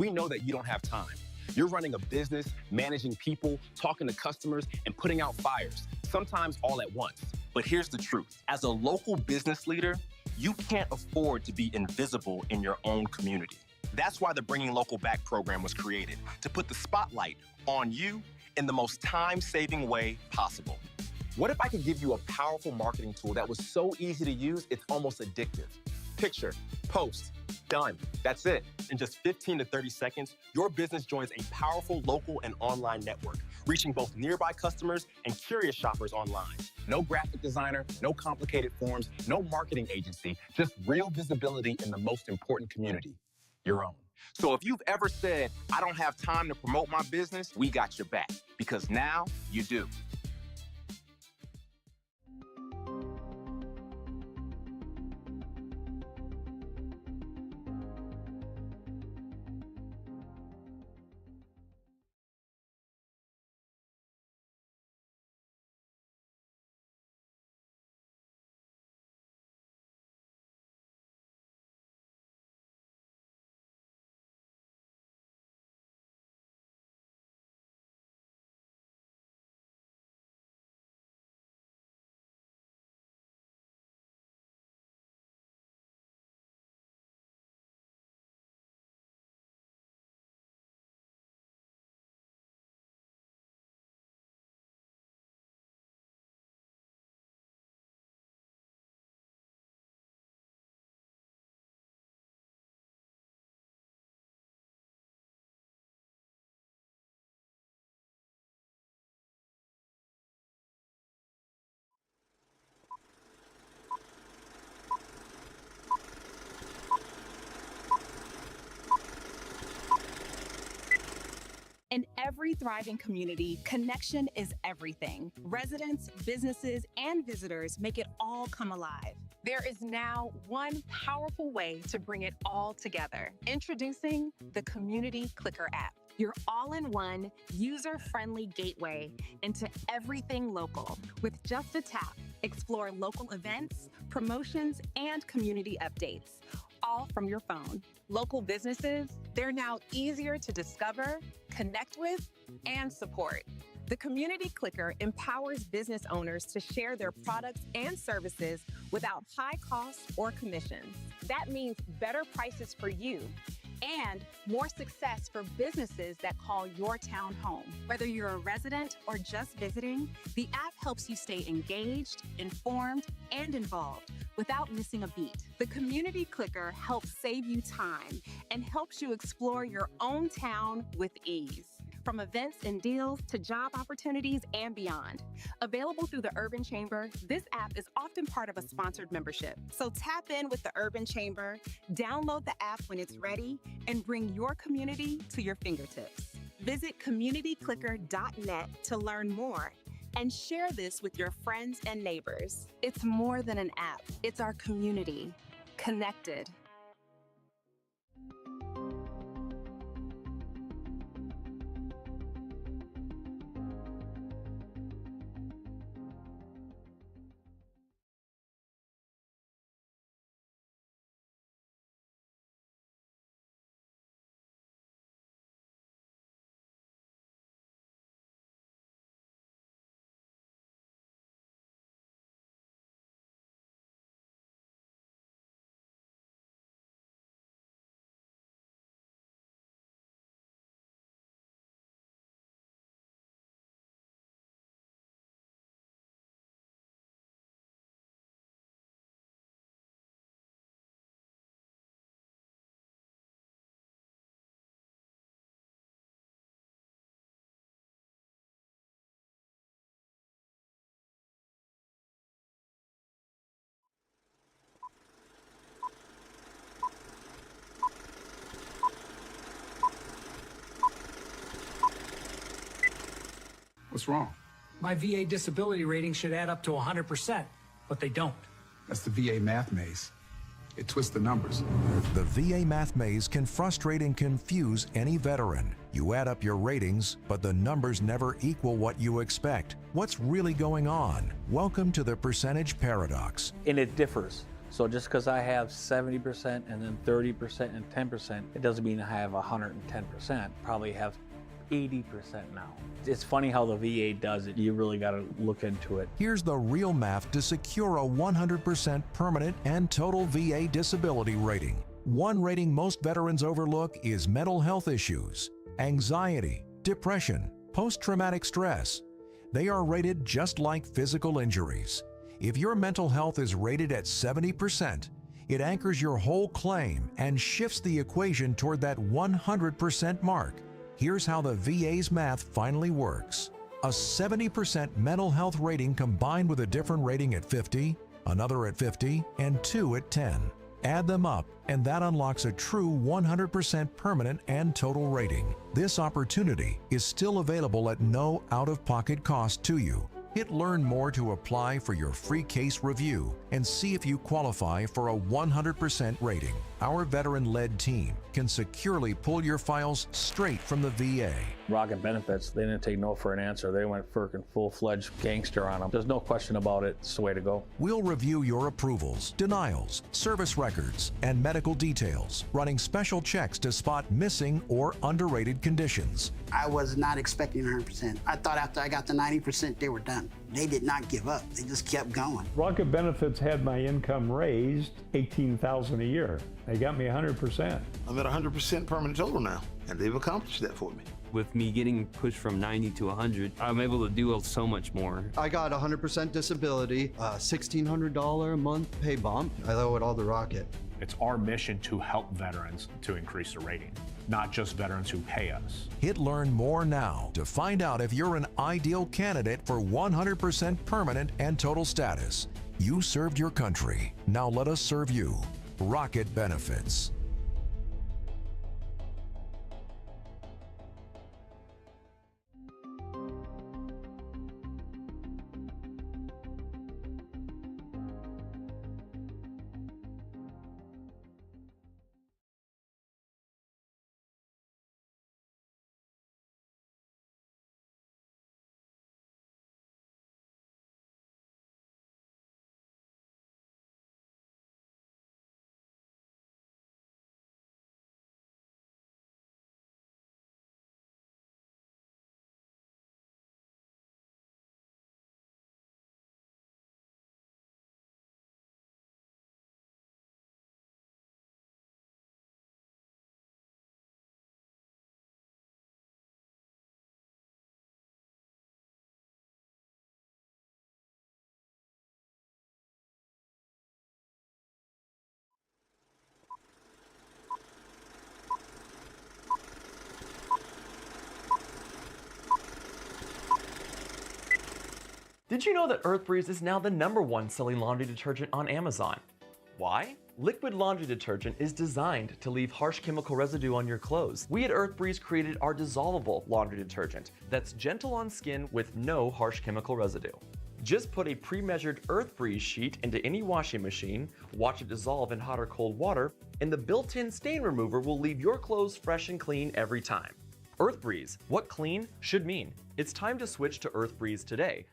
We know that you don't have time. You're running a business, managing people, talking to customers, and putting out fires, sometimes all at once. But here's the truth. As a local business leader, you can't afford to be invisible in your own community. That's why the Bringing Local Back program was created, to put the spotlight on you in the most time-saving way possible. What if I could give you a powerful marketing tool that was so easy to use, it's almost addictive? Picture, post, done. That's it. In just 15 to 30 seconds, your business joins a powerful local and online network, reaching both nearby customers and curious shoppers online. No graphic designer, no complicated forms, no marketing agency, just real visibility in the most important community, your own. So if you've ever said, I don't have time to promote my business, we got your back, because now you do. In every thriving community, connection is everything. Residents, businesses, and visitors make it all come alive. There is now one powerful way to bring it all together. Introducing the Community Clicker app, your all-in-one, user-friendly gateway into everything local. With just a tap, explore local events, promotions, and community updates, all from your phone. Local businesses, they're now easier to discover, connect with, and support. The Community Clicker empowers business owners to share their products and services without high costs or commissions. That means better prices for you and more success for businesses that call your town home. Whether you're a resident or just visiting, the app helps you stay engaged, informed, and involved without missing a beat. The Community Clicker helps save you time and helps you explore your own town with ease. From events and deals to job opportunities and beyond. Available through the Urban Chamber, this app is often part of a sponsored membership. So tap in with the Urban Chamber, download the app when it's ready, and bring your community to your fingertips. Visit communityclicker.net to learn more and share this with your friends and neighbors. It's more than an app, it's our community, connected. What's wrong? My VA disability rating should add up to 100%, but they don't. That's the VA math maze. It twists the numbers. The VA math maze can frustrate and confuse any veteran. You add up your ratings, but the numbers never equal what you expect. What's really going on? Welcome to the percentage paradox. And it differs. So just because I have 70% and then 30% and 10%, it doesn't mean I have 110%. Probably have 80% now. It's funny how the VA does it. You really got to look into it. Here's the real math to secure a 100% permanent and total VA disability rating. One rating most veterans overlook is mental health issues, anxiety, depression, post-traumatic stress. They are rated just like physical injuries. If your mental health is rated at 70%, it anchors your whole claim and shifts the equation toward that 100% mark. Here's how the VA's math finally works. A 70% mental health rating combined with a different rating at 50, another at 50, and 2 at 10. Add them up, and that unlocks a true 100% permanent and total rating. This opportunity is still available at no out-of-pocket cost to you. Hit Learn More to apply for your free case review and see if you qualify for a 100% rating. Our veteran-led team can securely pull your files straight from the VA. Rocket Benefits, they didn't take no for an answer. They went freaking full-fledged gangster on them. There's no question about it. It's the way to go. We'll review your approvals, denials, service records, and medical details, running special checks to spot missing or underrated conditions. I was not expecting 100%. I thought after I got to 90%, they were done. They did not give up. They just kept going. Rocket Benefits had my income raised $18,000 a year. They got me 100%. I'm at 100% permanent total now, and they've accomplished that for me. With me getting pushed from 90 to 100, I'm able to do so much more. I got 100% disability, $1,600 a month pay bump. I owe it all to Rocket. It's our mission to help veterans to increase the rating, not just veterans who pay us. Hit Learn More now to find out if you're an ideal candidate for 100% permanent and total status. You served your country. Now let us serve you. Rocket Benefits. Did you know that EarthBreeze is now the #1 selling laundry detergent on Amazon? Why? Liquid laundry detergent is designed to leave harsh chemical residue on your clothes. We at EarthBreeze created our dissolvable laundry detergent that's gentle on skin with no harsh chemical residue. Just put a pre-measured EarthBreeze sheet into any washing machine, watch it dissolve in hot or cold water, and the built-in stain remover will leave your clothes fresh and clean every time. EarthBreeze, what clean should mean. It's time to switch to EarthBreeze today.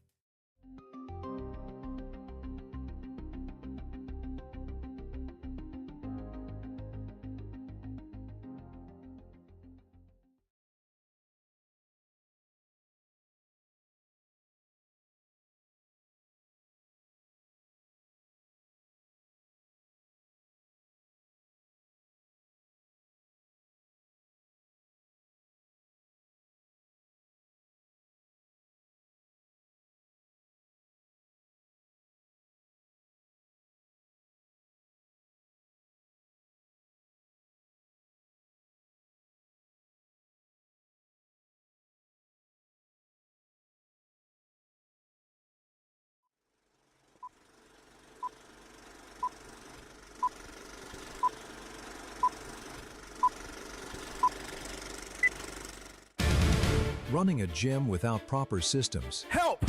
Running a gym without proper systems Help!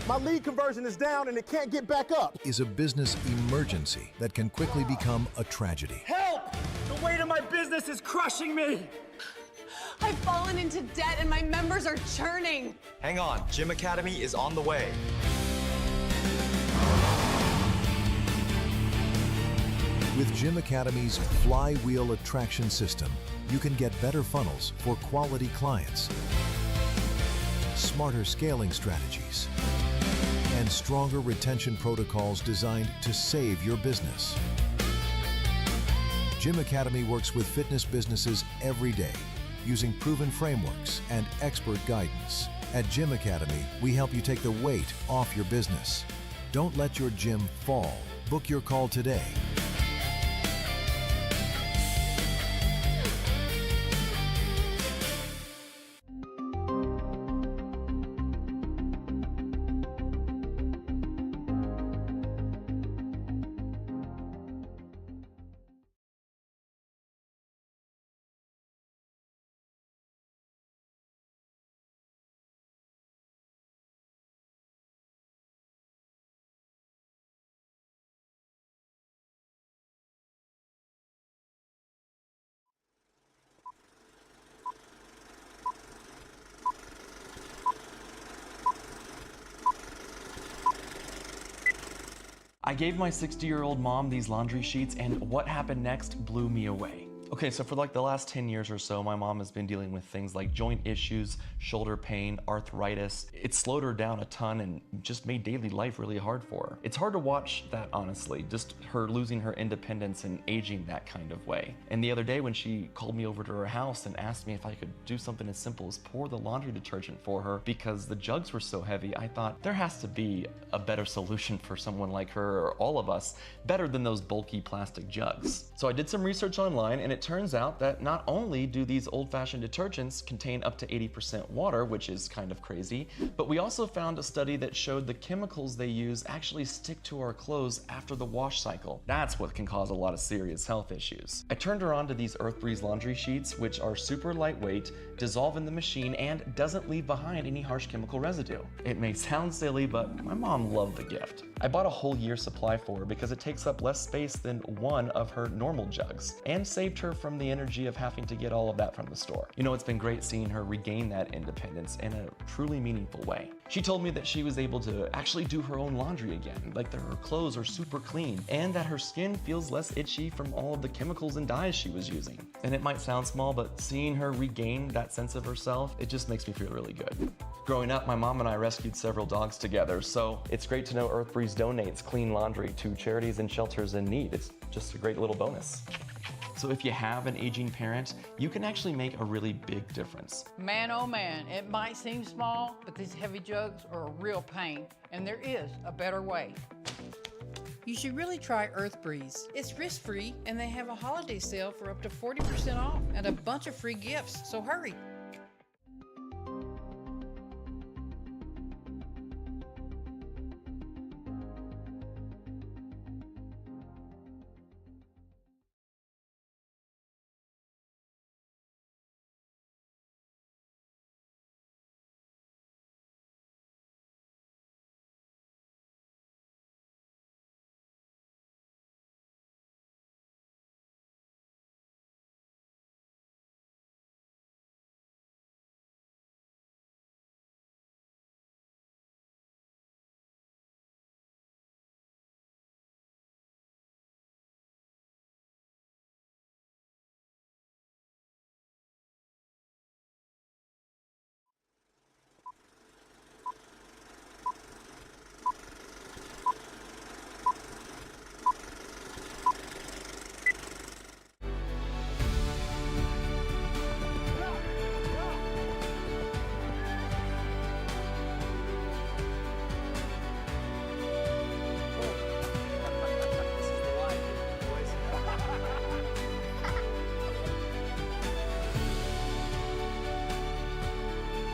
My lead conversion is down and it can't get back up. is a business emergency that can quickly become a tragedy. Help! The weight of my business is crushing me! I've fallen into debt and my members are churning. Hang on, Gym Academy is on the way. With Gym Academy's flywheel attraction system, you can get better funnels for quality clients, smarter scaling strategies, and stronger retention protocols designed to save your business. Gym Academy works with fitness businesses every day, using proven frameworks and expert guidance. At Gym Academy, we help you take the weight off your business. Don't let your gym fall. Book your call today. I gave my 60-year-old mom these laundry sheets, and what happened next blew me away. Okay, so for like the last 10 years or so, my mom has been dealing with things like joint issues, shoulder pain, arthritis. It slowed her down a ton and just made daily life really hard for her. It's hard to watch that, honestly, just her losing her independence and aging that kind of way. And the other day when she called me over to her house and asked me if I could do something as simple as pour the laundry detergent for her because the jugs were so heavy, I thought there has to be a better solution for someone like her, or all of us, better than those bulky plastic jugs. So I did some research online, and it turns out that not only do these old-fashioned detergents contain up to 80% water, which is kind of crazy, but we also found a study that showed the chemicals they use actually stick to our clothes after the wash cycle. That's what can cause a lot of serious health issues. I turned her on to these EarthBreeze laundry sheets, which are super lightweight, dissolve in the machine, and doesn't leave behind any harsh chemical residue. It may sound silly, but my mom loved the gift. I bought a whole year's supply for her because it takes up less space than one of her normal jugs, and saved her from the energy of having to get all of that from the store. You know, it's been great seeing her regain that independence in a truly meaningful way. She told me that she was able to actually do her own laundry again, like that her clothes are super clean, and that her skin feels less itchy from all of the chemicals and dyes she was using. And it might sound small, but seeing her regain that sense of herself, it just makes me feel really good. Growing up, my mom and I rescued several dogs together, so it's great to know EarthBreeze donates clean laundry to charities and shelters in need. It's just a great little bonus. So if you have an aging parent, you can actually make a really big difference. Man, oh man, it might seem small, but these heavy jugs are a real pain, and there is a better way. You should really try EarthBreeze. It's risk-free, and they have a holiday sale for up to 40% off and a bunch of free gifts, so hurry.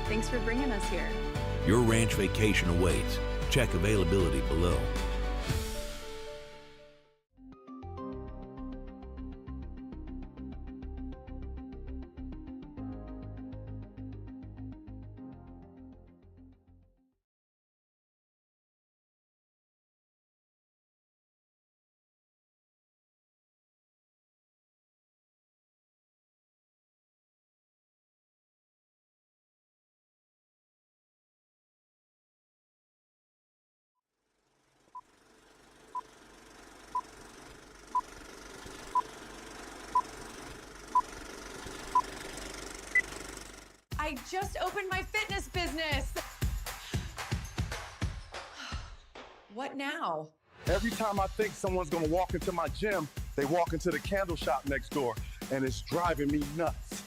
Thanks for bringing us here. Your ranch vacation awaits. Check availability below. I just opened my fitness business. What now? Every time I think someone's gonna walk into my gym, they walk into the candle shop next door, and it's driving me nuts.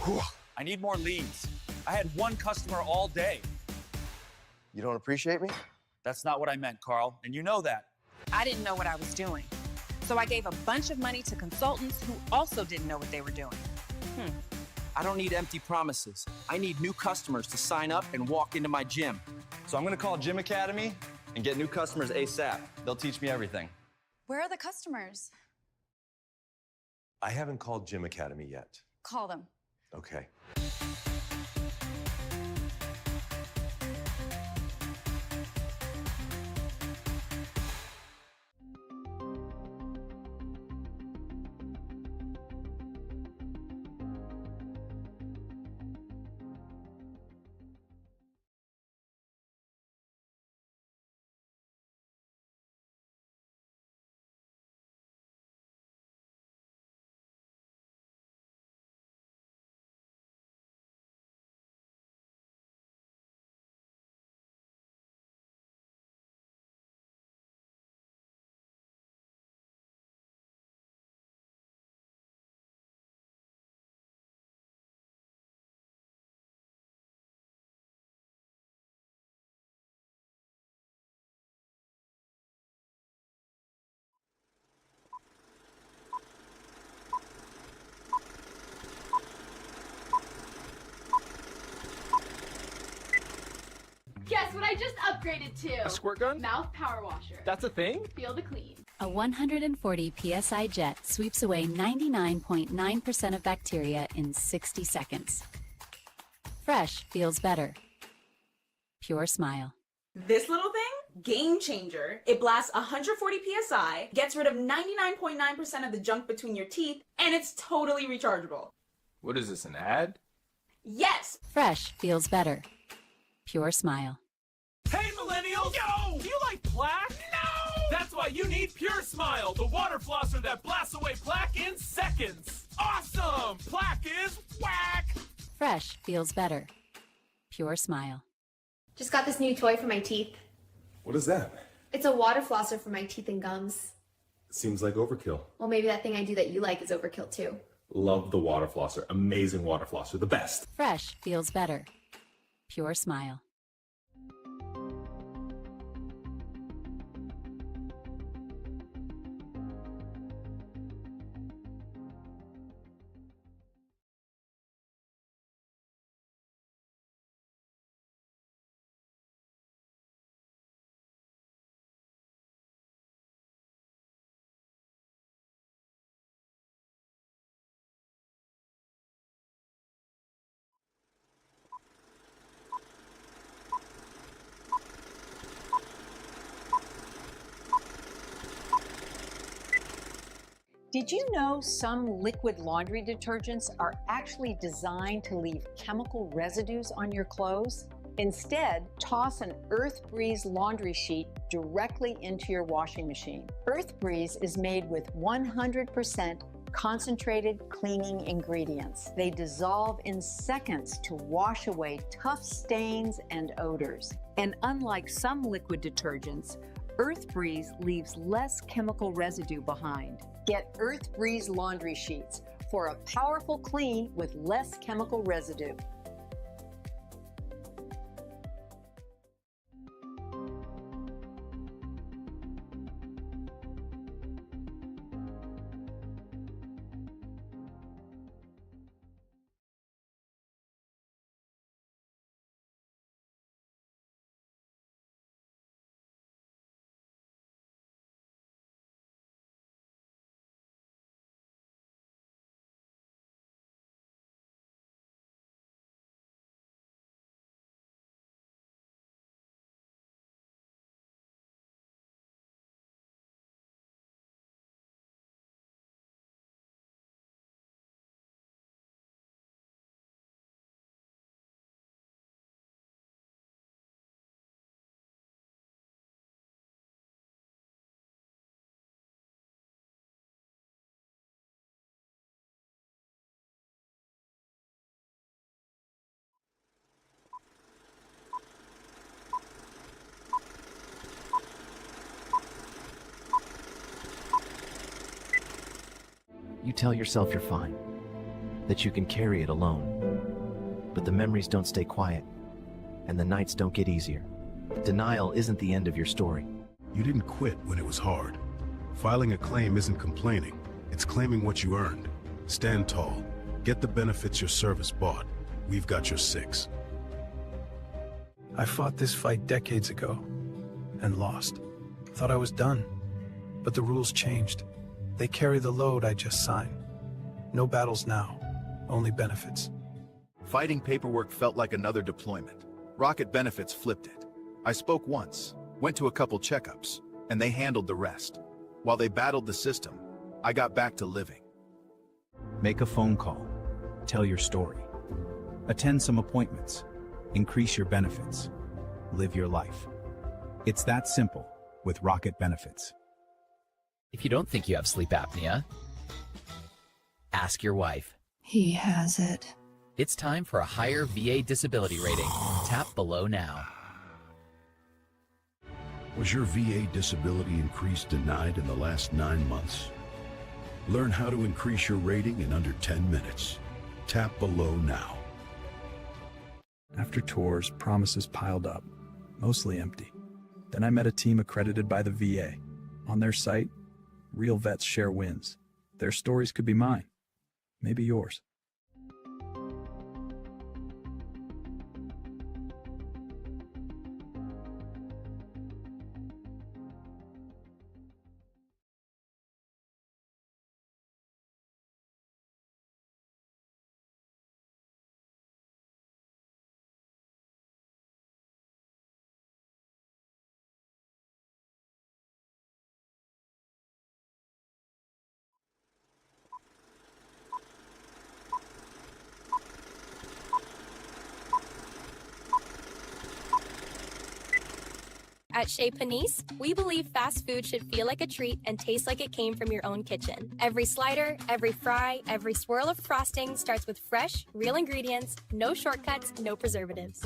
Whew. I need more leads. I had one customer all day. You don't appreciate me? That's not what I meant, Carl, and you know that. I didn't know what I was doing. So I gave a bunch of money to consultants who also didn't know what they were doing. I don't need empty promises. I need new customers to sign up and walk into my gym. So I'm gonna call Gym Academy and get new customers ASAP. They'll teach me everything. Where are the customers? I haven't called Gym Academy yet. Call them. Okay. Guess what I just upgraded to? A squirt gun? Mouth power washer. That's a thing? Feel the clean. A 140 psi jet sweeps away 99.9% of bacteria in 60 seconds. Fresh feels better. Pure Smile. This little thing? Game changer. It blasts 140 psi, gets rid of 99.9% of the junk between your teeth, and it's totally rechargeable. What is this, an ad? Yes! Fresh feels better. Pure Smile. Hey, millennials! Yo! Do you like plaque? No! That's why you need Pure Smile, the water flosser that blasts away plaque in seconds. Awesome! Plaque is whack! Fresh feels better. Pure Smile. Just got this new toy for my teeth. What is that? It's a water flosser for my teeth and gums. Seems like overkill. Well, maybe that thing I do that you like is overkill too. Love the water flosser. Amazing water flosser. The best. Fresh feels better. Pure Smile. Did you know some liquid laundry detergents are actually designed to leave chemical residues on your clothes? Instead, toss an EarthBreeze laundry sheet directly into your washing machine. EarthBreeze is made with 100% concentrated cleaning ingredients. They dissolve in seconds to wash away tough stains and odors. And unlike some liquid detergents, EarthBreeze leaves less chemical residue behind. Get EarthBreeze laundry sheets for a powerful clean with less chemical residue. You tell yourself you're fine, that you can carry it alone. But the memories don't stay quiet, and the nights don't get easier. Denial isn't the end of your story. You didn't quit when it was hard. Filing a claim isn't complaining, it's claiming what you earned. Stand tall. Get the benefits your service bought. We've got your 6. I fought this fight decades ago and lost. Thought I was done, but the rules changed. They carry the load I just signed. No battles now, only benefits. Fighting paperwork felt like another deployment. Rocket Benefits flipped it. I spoke once, went to a couple checkups, and they handled the rest. While they battled the system, I got back to living. Make a phone call. Tell your story. Attend some appointments. Increase your benefits. Live your life. It's that simple with Rocket Benefits. If you don't think you have sleep apnea, ask your wife. He has it. It's time for a higher VA disability rating. Tap below now. Was your VA disability increase denied in the last 9 months? Learn how to increase your rating in under 10 minutes. Tap below now. After tours, promises piled up, mostly empty. Then I met a team accredited by the VA. On their site, real vets share wins. Their stories could be mine, maybe yours. At Chez Panisse, we believe fast food should feel like a treat and taste like it came from your own kitchen. Every slider, every fry, every swirl of frosting starts with fresh, real ingredients, no shortcuts, no preservatives.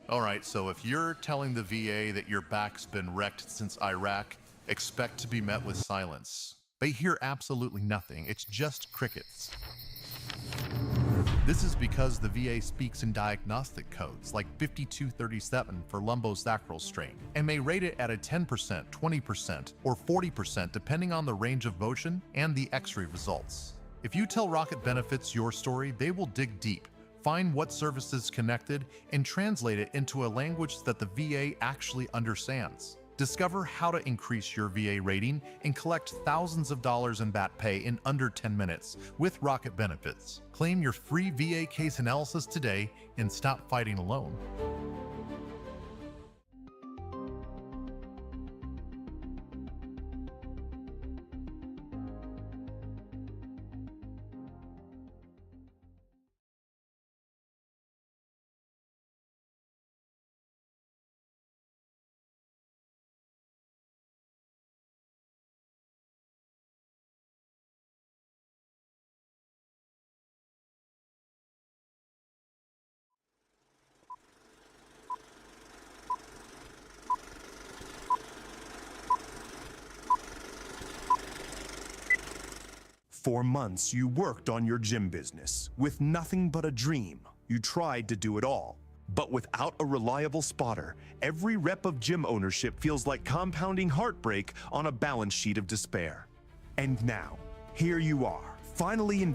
All right, so if you're telling the VA that your back's been wrecked since Iraq, expect to be met with silence. They hear absolutely nothing. It's just crickets. This is because the VA speaks in diagnostic codes like 5237 for lumbosacral strain and may rate it at a 10%, 20%, or 40% depending on the range of motion and the X-ray results. If you tell Rocket Benefits your story, they will dig deep, find what services connected, and translate it into a language that the VA actually understands. Discover how to increase your VA rating and collect thousands of dollars in back pay in under 10 minutes with Rocket Benefits. Claim your free VA case analysis today and stop fighting alone. For months, you worked on your gym business. With nothing but a dream, you tried to do it all. But without a reliable spotter, every rep of gym ownership feels like compounding heartbreak on a balance sheet of despair. And now, here you are, finally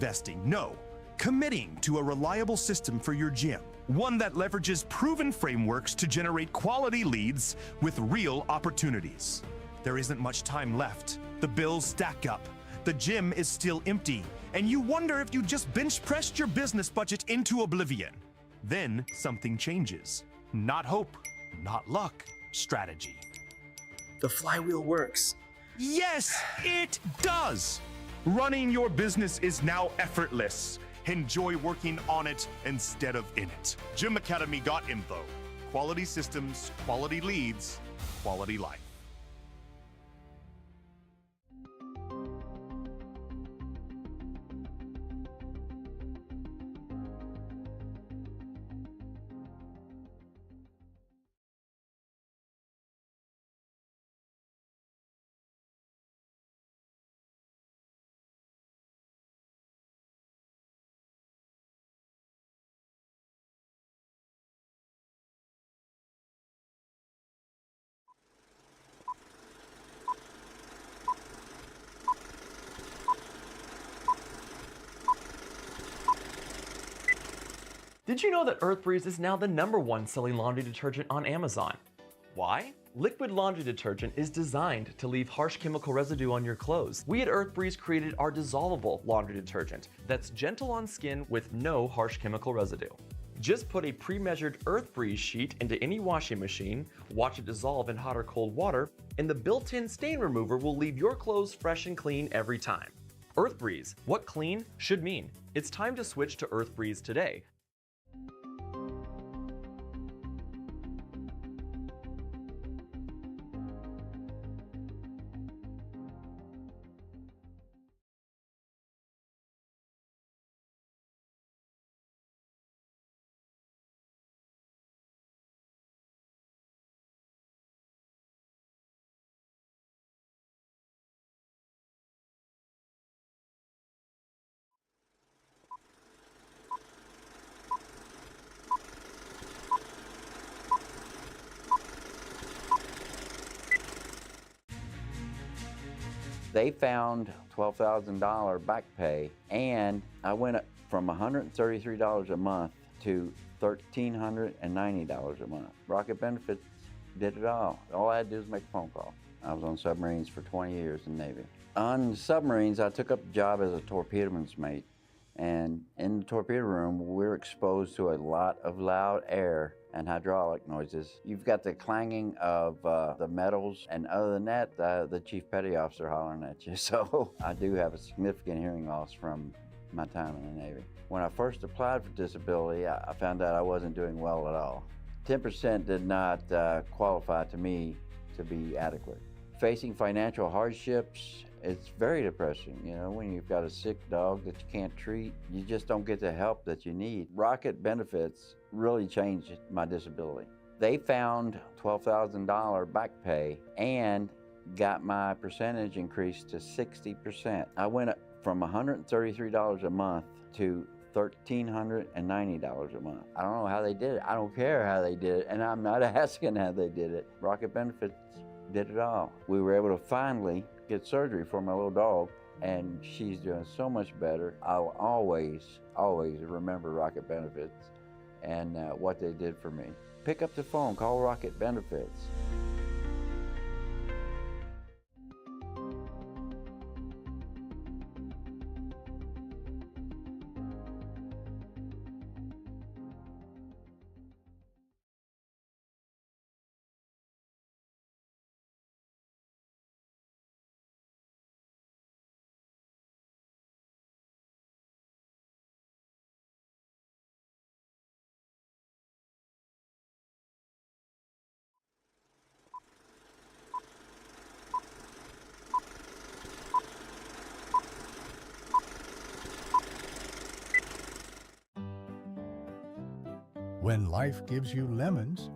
committing to a reliable system for your gym. One that leverages proven frameworks to generate quality leads with real opportunities. There isn't much time left. The bills stack up. The gym is still empty, and you wonder if you just bench pressed your business budget into oblivion. Then something changes. Not hope, not luck, strategy. The flywheel works. Yes, it does! Running your business is now effortless. Enjoy working on it instead of in it. Gym Academy got info. Quality systems, quality leads, quality life. Did you know that EarthBreeze is now the #1 selling laundry detergent on Amazon? Why? Liquid laundry detergent is designed to leave harsh chemical residue on your clothes. We at EarthBreeze created our dissolvable laundry detergent that's gentle on skin with no harsh chemical residue. Just put a pre-measured EarthBreeze sheet into any washing machine, watch it dissolve in hot or cold water, and the built-in stain remover will leave your clothes fresh and clean every time. EarthBreeze, what clean should mean. It's time to switch to EarthBreeze today. They found $12,000 back pay, and I went up from $133 a month to $1,390 a month. Rocket Benefits did it all. All I had to do was make a phone call. I was on submarines for 20 years in the Navy. On submarines, I took up the job as a torpedoman's mate. And in the torpedo room, we're exposed to a lot of loud air and hydraulic noises. You've got the clanging of the metals, and other than that, the chief petty officer hollering at you. So I do have a significant hearing loss from my time in the Navy. When I first applied for disability, I found out I wasn't doing well at all. 10% did not qualify to me to be adequate. Facing financial hardships, it's very depressing, you know, when you've got a sick dog that you can't treat, you just don't get the help that you need. Rocket Benefits really changed my disability. They found $12,000 back pay and got my percentage increased to 60%. I went up from $133 a month to $1,390 a month. I don't know how they did it. I don't care how they did it, and I'm not asking how they did it. Rocket Benefits did it all. We were able to finally get surgery for my little dog, and she's doing so much better. I'll always, always remember Rocket Benefits and what they did for me. Pick up the phone, call Rocket Benefits. When life gives you lemons,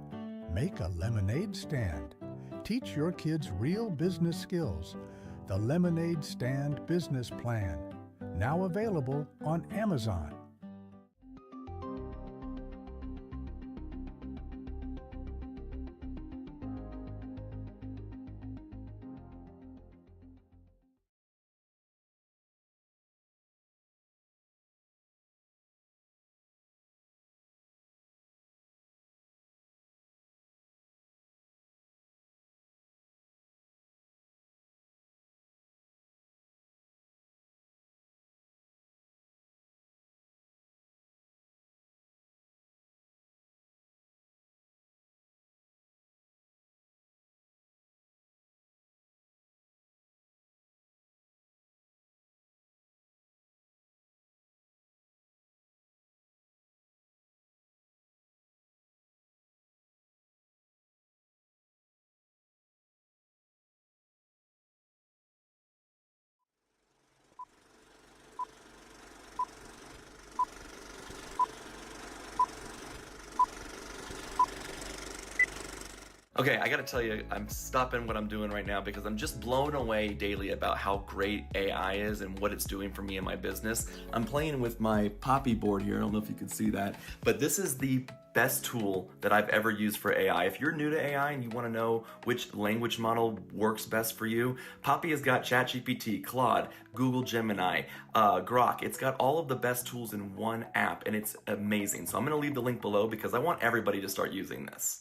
make a lemonade stand. Teach your kids real business skills. The Lemonade Stand Business Plan, now available on Amazon. Okay, I gotta tell you, I'm stopping what I'm doing right now because I'm just blown away daily about how great AI is and what it's doing for me and my business. I'm playing with my Poppy board here, I don't know if you can see that, but this is the best tool that I've ever used for AI. If you're new to AI and you wanna know which language model works best for you, Poppy has got ChatGPT, Claude, Google Gemini, Grok. It's got all of the best tools in one app and it's amazing. So I'm gonna leave the link below because I want everybody to start using this.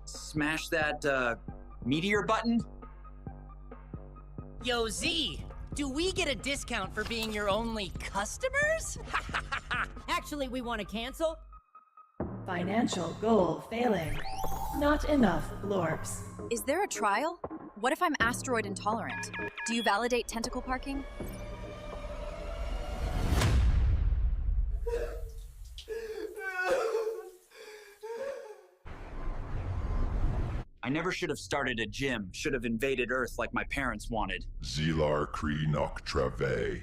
Smash that meteor button. Yo, Z, do we get a discount for being your only customers? Actually, we want to cancel. Financial goal failing. Not enough blorbs. Is there a trial? What if I'm asteroid intolerant? Do you validate tentacle parking? I never should have started a gym. Should have invaded Earth like my parents wanted. Zilar Kree Nok Trave.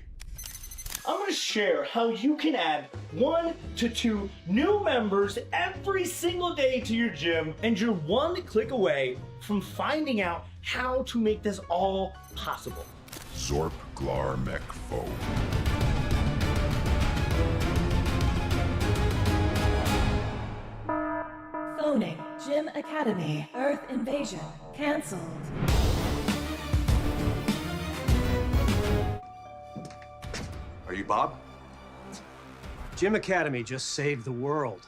I'm going to share how you can add 1 to 2 new members every single day to your gym, and you're one click away from finding out how to make this all possible. Zorp Glar Mek Fo. Phoning Gym Academy. Earth invasion cancelled. Are you Bob? Gym Academy just saved the world.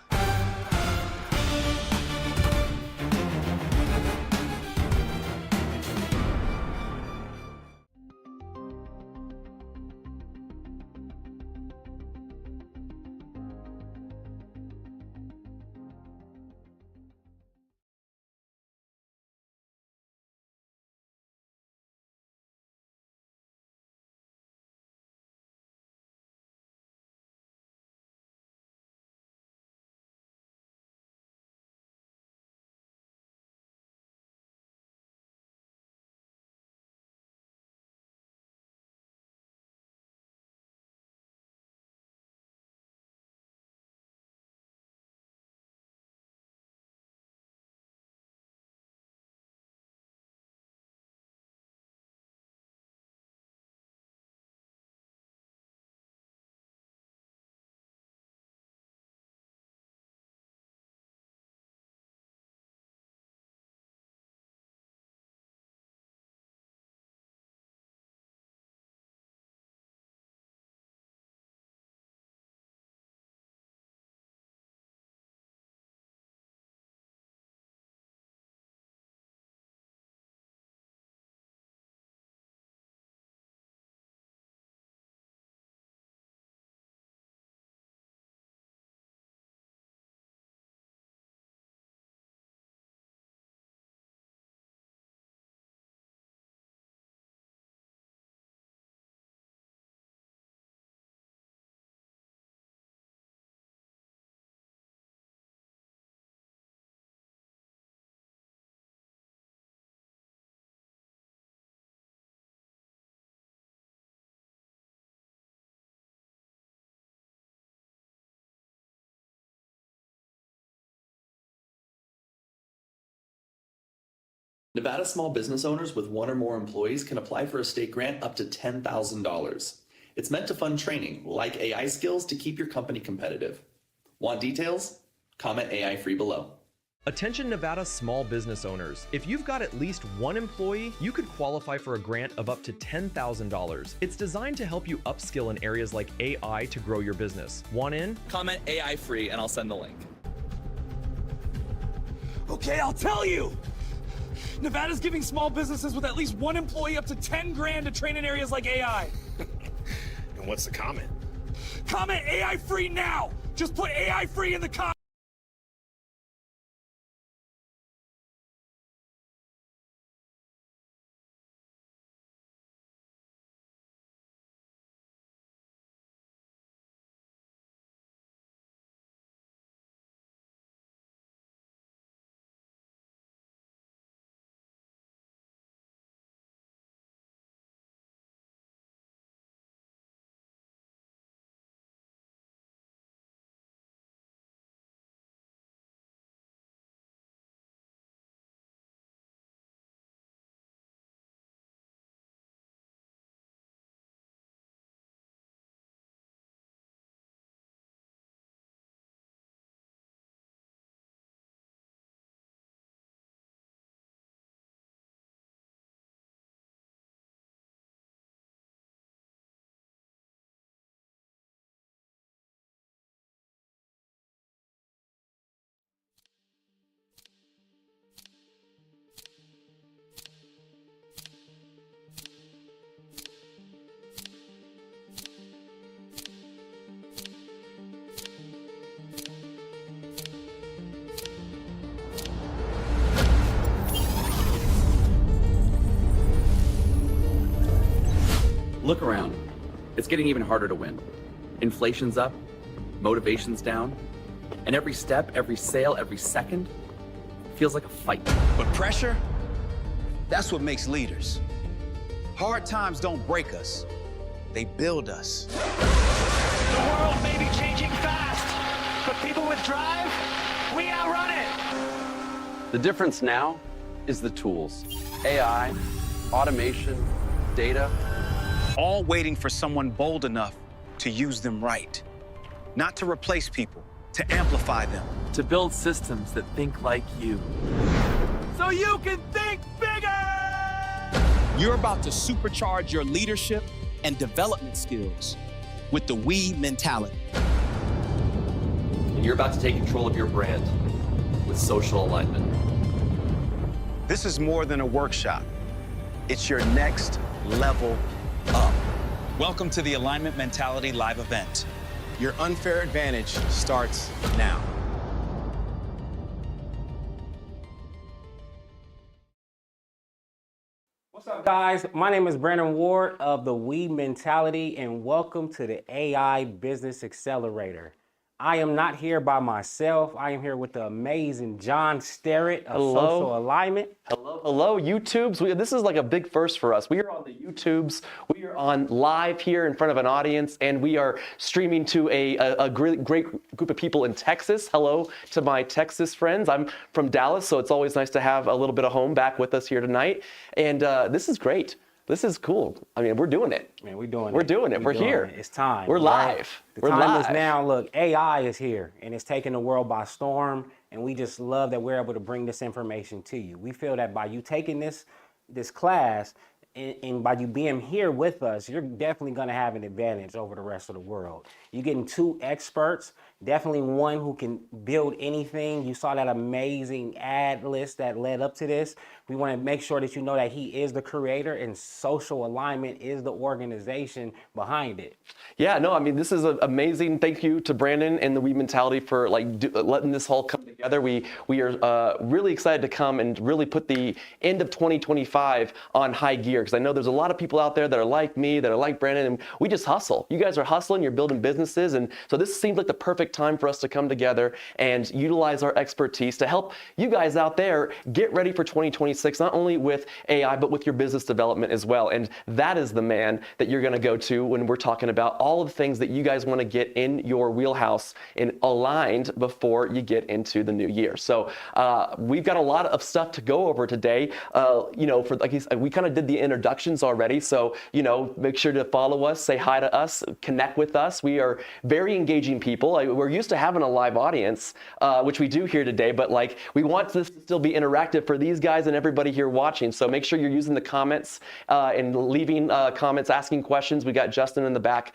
Nevada small business owners with 1 or more employees can apply for a state grant up to $10,000. It's meant to fund training, like AI skills, to keep your company competitive. Want details? Comment AI free below. Attention Nevada small business owners. If you've got at least 1 employee, you could qualify for a grant of up to $10,000. It's designed to help you upskill in areas like AI to grow your business. Want in? Comment AI free and I'll send the link. Okay, I'll tell you! Nevada's giving small businesses with at least 1 employee up to 10 grand to train in areas like AI. And what's the comment? Comment AI free now! Just put AI free in the comment. Look around. It's getting even harder to win. Inflation's up, motivation's down, and every step, every sale, every second feels like a fight. But pressure, that's what makes leaders. Hard times don't break us, they build us. The world may be changing fast, but people with drive, we outrun it! The difference now is the tools. AI, automation, data. All waiting for someone bold enough to use them right. Not to replace people, to amplify them. To build systems that think like you. So you can think bigger! You're about to supercharge your leadership and development skills with the we mentality. And you're about to take control of your brand with social alignment. This is more than a workshop. It's your next level up. Welcome to the Alignment Mentality live event. Your unfair advantage starts now. What's up, guys? My name is Brandon Ward of the We Mentality, and welcome to the AI Business Accelerator. I am not here by myself. I am here with the amazing John Sterrett of Social Alignment. Hello, YouTubes. This is like a big first for us. We are on the YouTubes. We are on live here in front of an audience, and we are streaming to a great group of people in Texas. Hello to my Texas friends. I'm from Dallas, so it's always nice to have a little bit of home back with us here tonight. And this is great. This is cool. I mean, we're doing it. Man, we're doing it. We're doing it. We're here. It's time. We're live. The time is now. Look, AI is here, and it's taking the world by storm, and we just love that we're able to bring this information to you. We feel that by you taking this class, and by you being here with us, you're definitely going to have an advantage over the rest of the world. You're getting 2 experts, definitely one who can build anything. You saw that amazing ad list that led up to this. We want to make sure that you know that he is the creator and Social Alignment is the organization behind it. Yeah, no, I mean, this is amazing. Thank you to Brandon and the We Mentality for letting this all come together. We are really excited to come and really put the end of 2025 on high gear, because I know there's a lot of people out there that are like me, that are like Brandon, and we just hustle. You guys are hustling, you're building businesses, and so this seems like the perfect time for us to come together and utilize our expertise to help you guys out there get ready for 2026, not only with AI, but with your business development as well. And that is the man that you're gonna go to when we're talking about all of the things that you guys wanna get in your wheelhouse and aligned before you get into the new year. So we've got a lot of stuff to go over today. For like we kind of did the introductions already. So, make sure to follow us, say hi to us, connect with us. We are very engaging people. We're used to having a live audience, which we do here today, but like we want this to still be interactive for these guys and everybody here watching. So make sure you're using the comments and leaving comments, asking questions. We got Justin in the back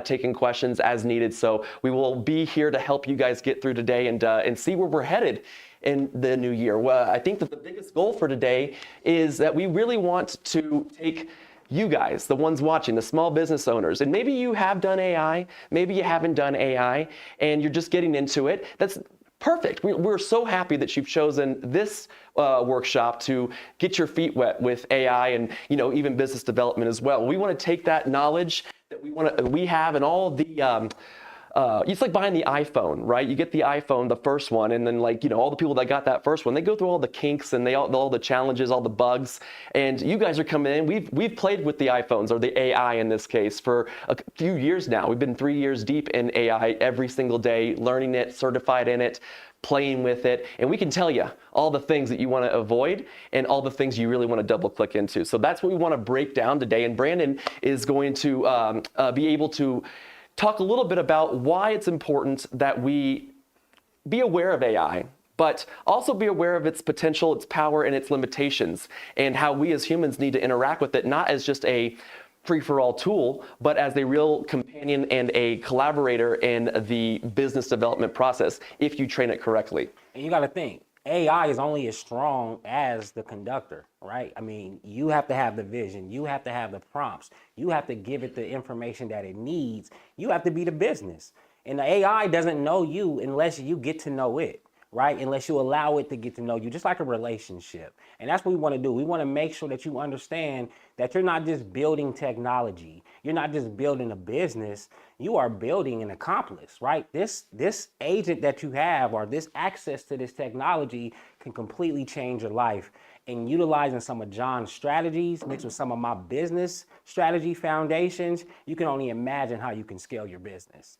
taking questions as needed. So we will be here to help you guys get through today and see where we're headed in the new year. Well, I think that the biggest goal for today is that we really want to take you guys, the ones watching, the small business owners, and maybe you have done AI, maybe you haven't done AI, and you're just getting into it. That's perfect. We're so happy that you've chosen this workshop to get your feet wet with AI and even business development as well. We want to take that knowledge that we have and all the it's like buying the iPhone, right? You get the iPhone, the first one, and then all the people that got that first one, they go through all the kinks and all the challenges, all the bugs. And you guys are coming in. We've played with the iPhones, or the AI in this case, for a few years now. We've been 3 years deep in AI every single day, learning it, certified in it, playing with it, and we can tell you all the things that you want to avoid and all the things you really want to double click into. So that's what we want to break down today. And Brandon is going to be able to talk a little bit about why it's important that we be aware of AI, but also be aware of its potential, its power, and its limitations, and how we as humans need to interact with it, not as just a free-for-all tool, but as a real companion and a collaborator in the business development process, if you train it correctly. And you got to think, AI is only as strong as the conductor, right? I mean, you have to have the vision, you have to have the prompts, you have to give it the information that it needs, you have to be the business. And the AI doesn't know you unless you get to know it, right? Unless you allow it to get to know you, just like a relationship. And that's what we want to do. We want to make sure that you understand that you're not just building technology. You're not just building a business. You are building an accomplice, right? This agent that you have, or this access to this technology, can completely change your life. And utilizing some of John's strategies mixed with some of my business strategy foundations, you can only imagine how you can scale your business.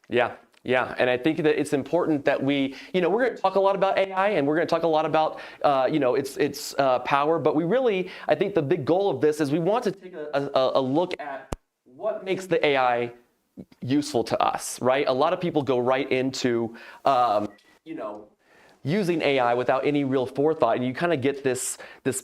Yeah, and I think that it's important that we're going to talk a lot about AI, and we're going to talk a lot about, its power, but we really, I think the big goal of this is we want to take a look at what makes the AI useful to us, right? A lot of people go right into, using AI without any real forethought, and you kind of get this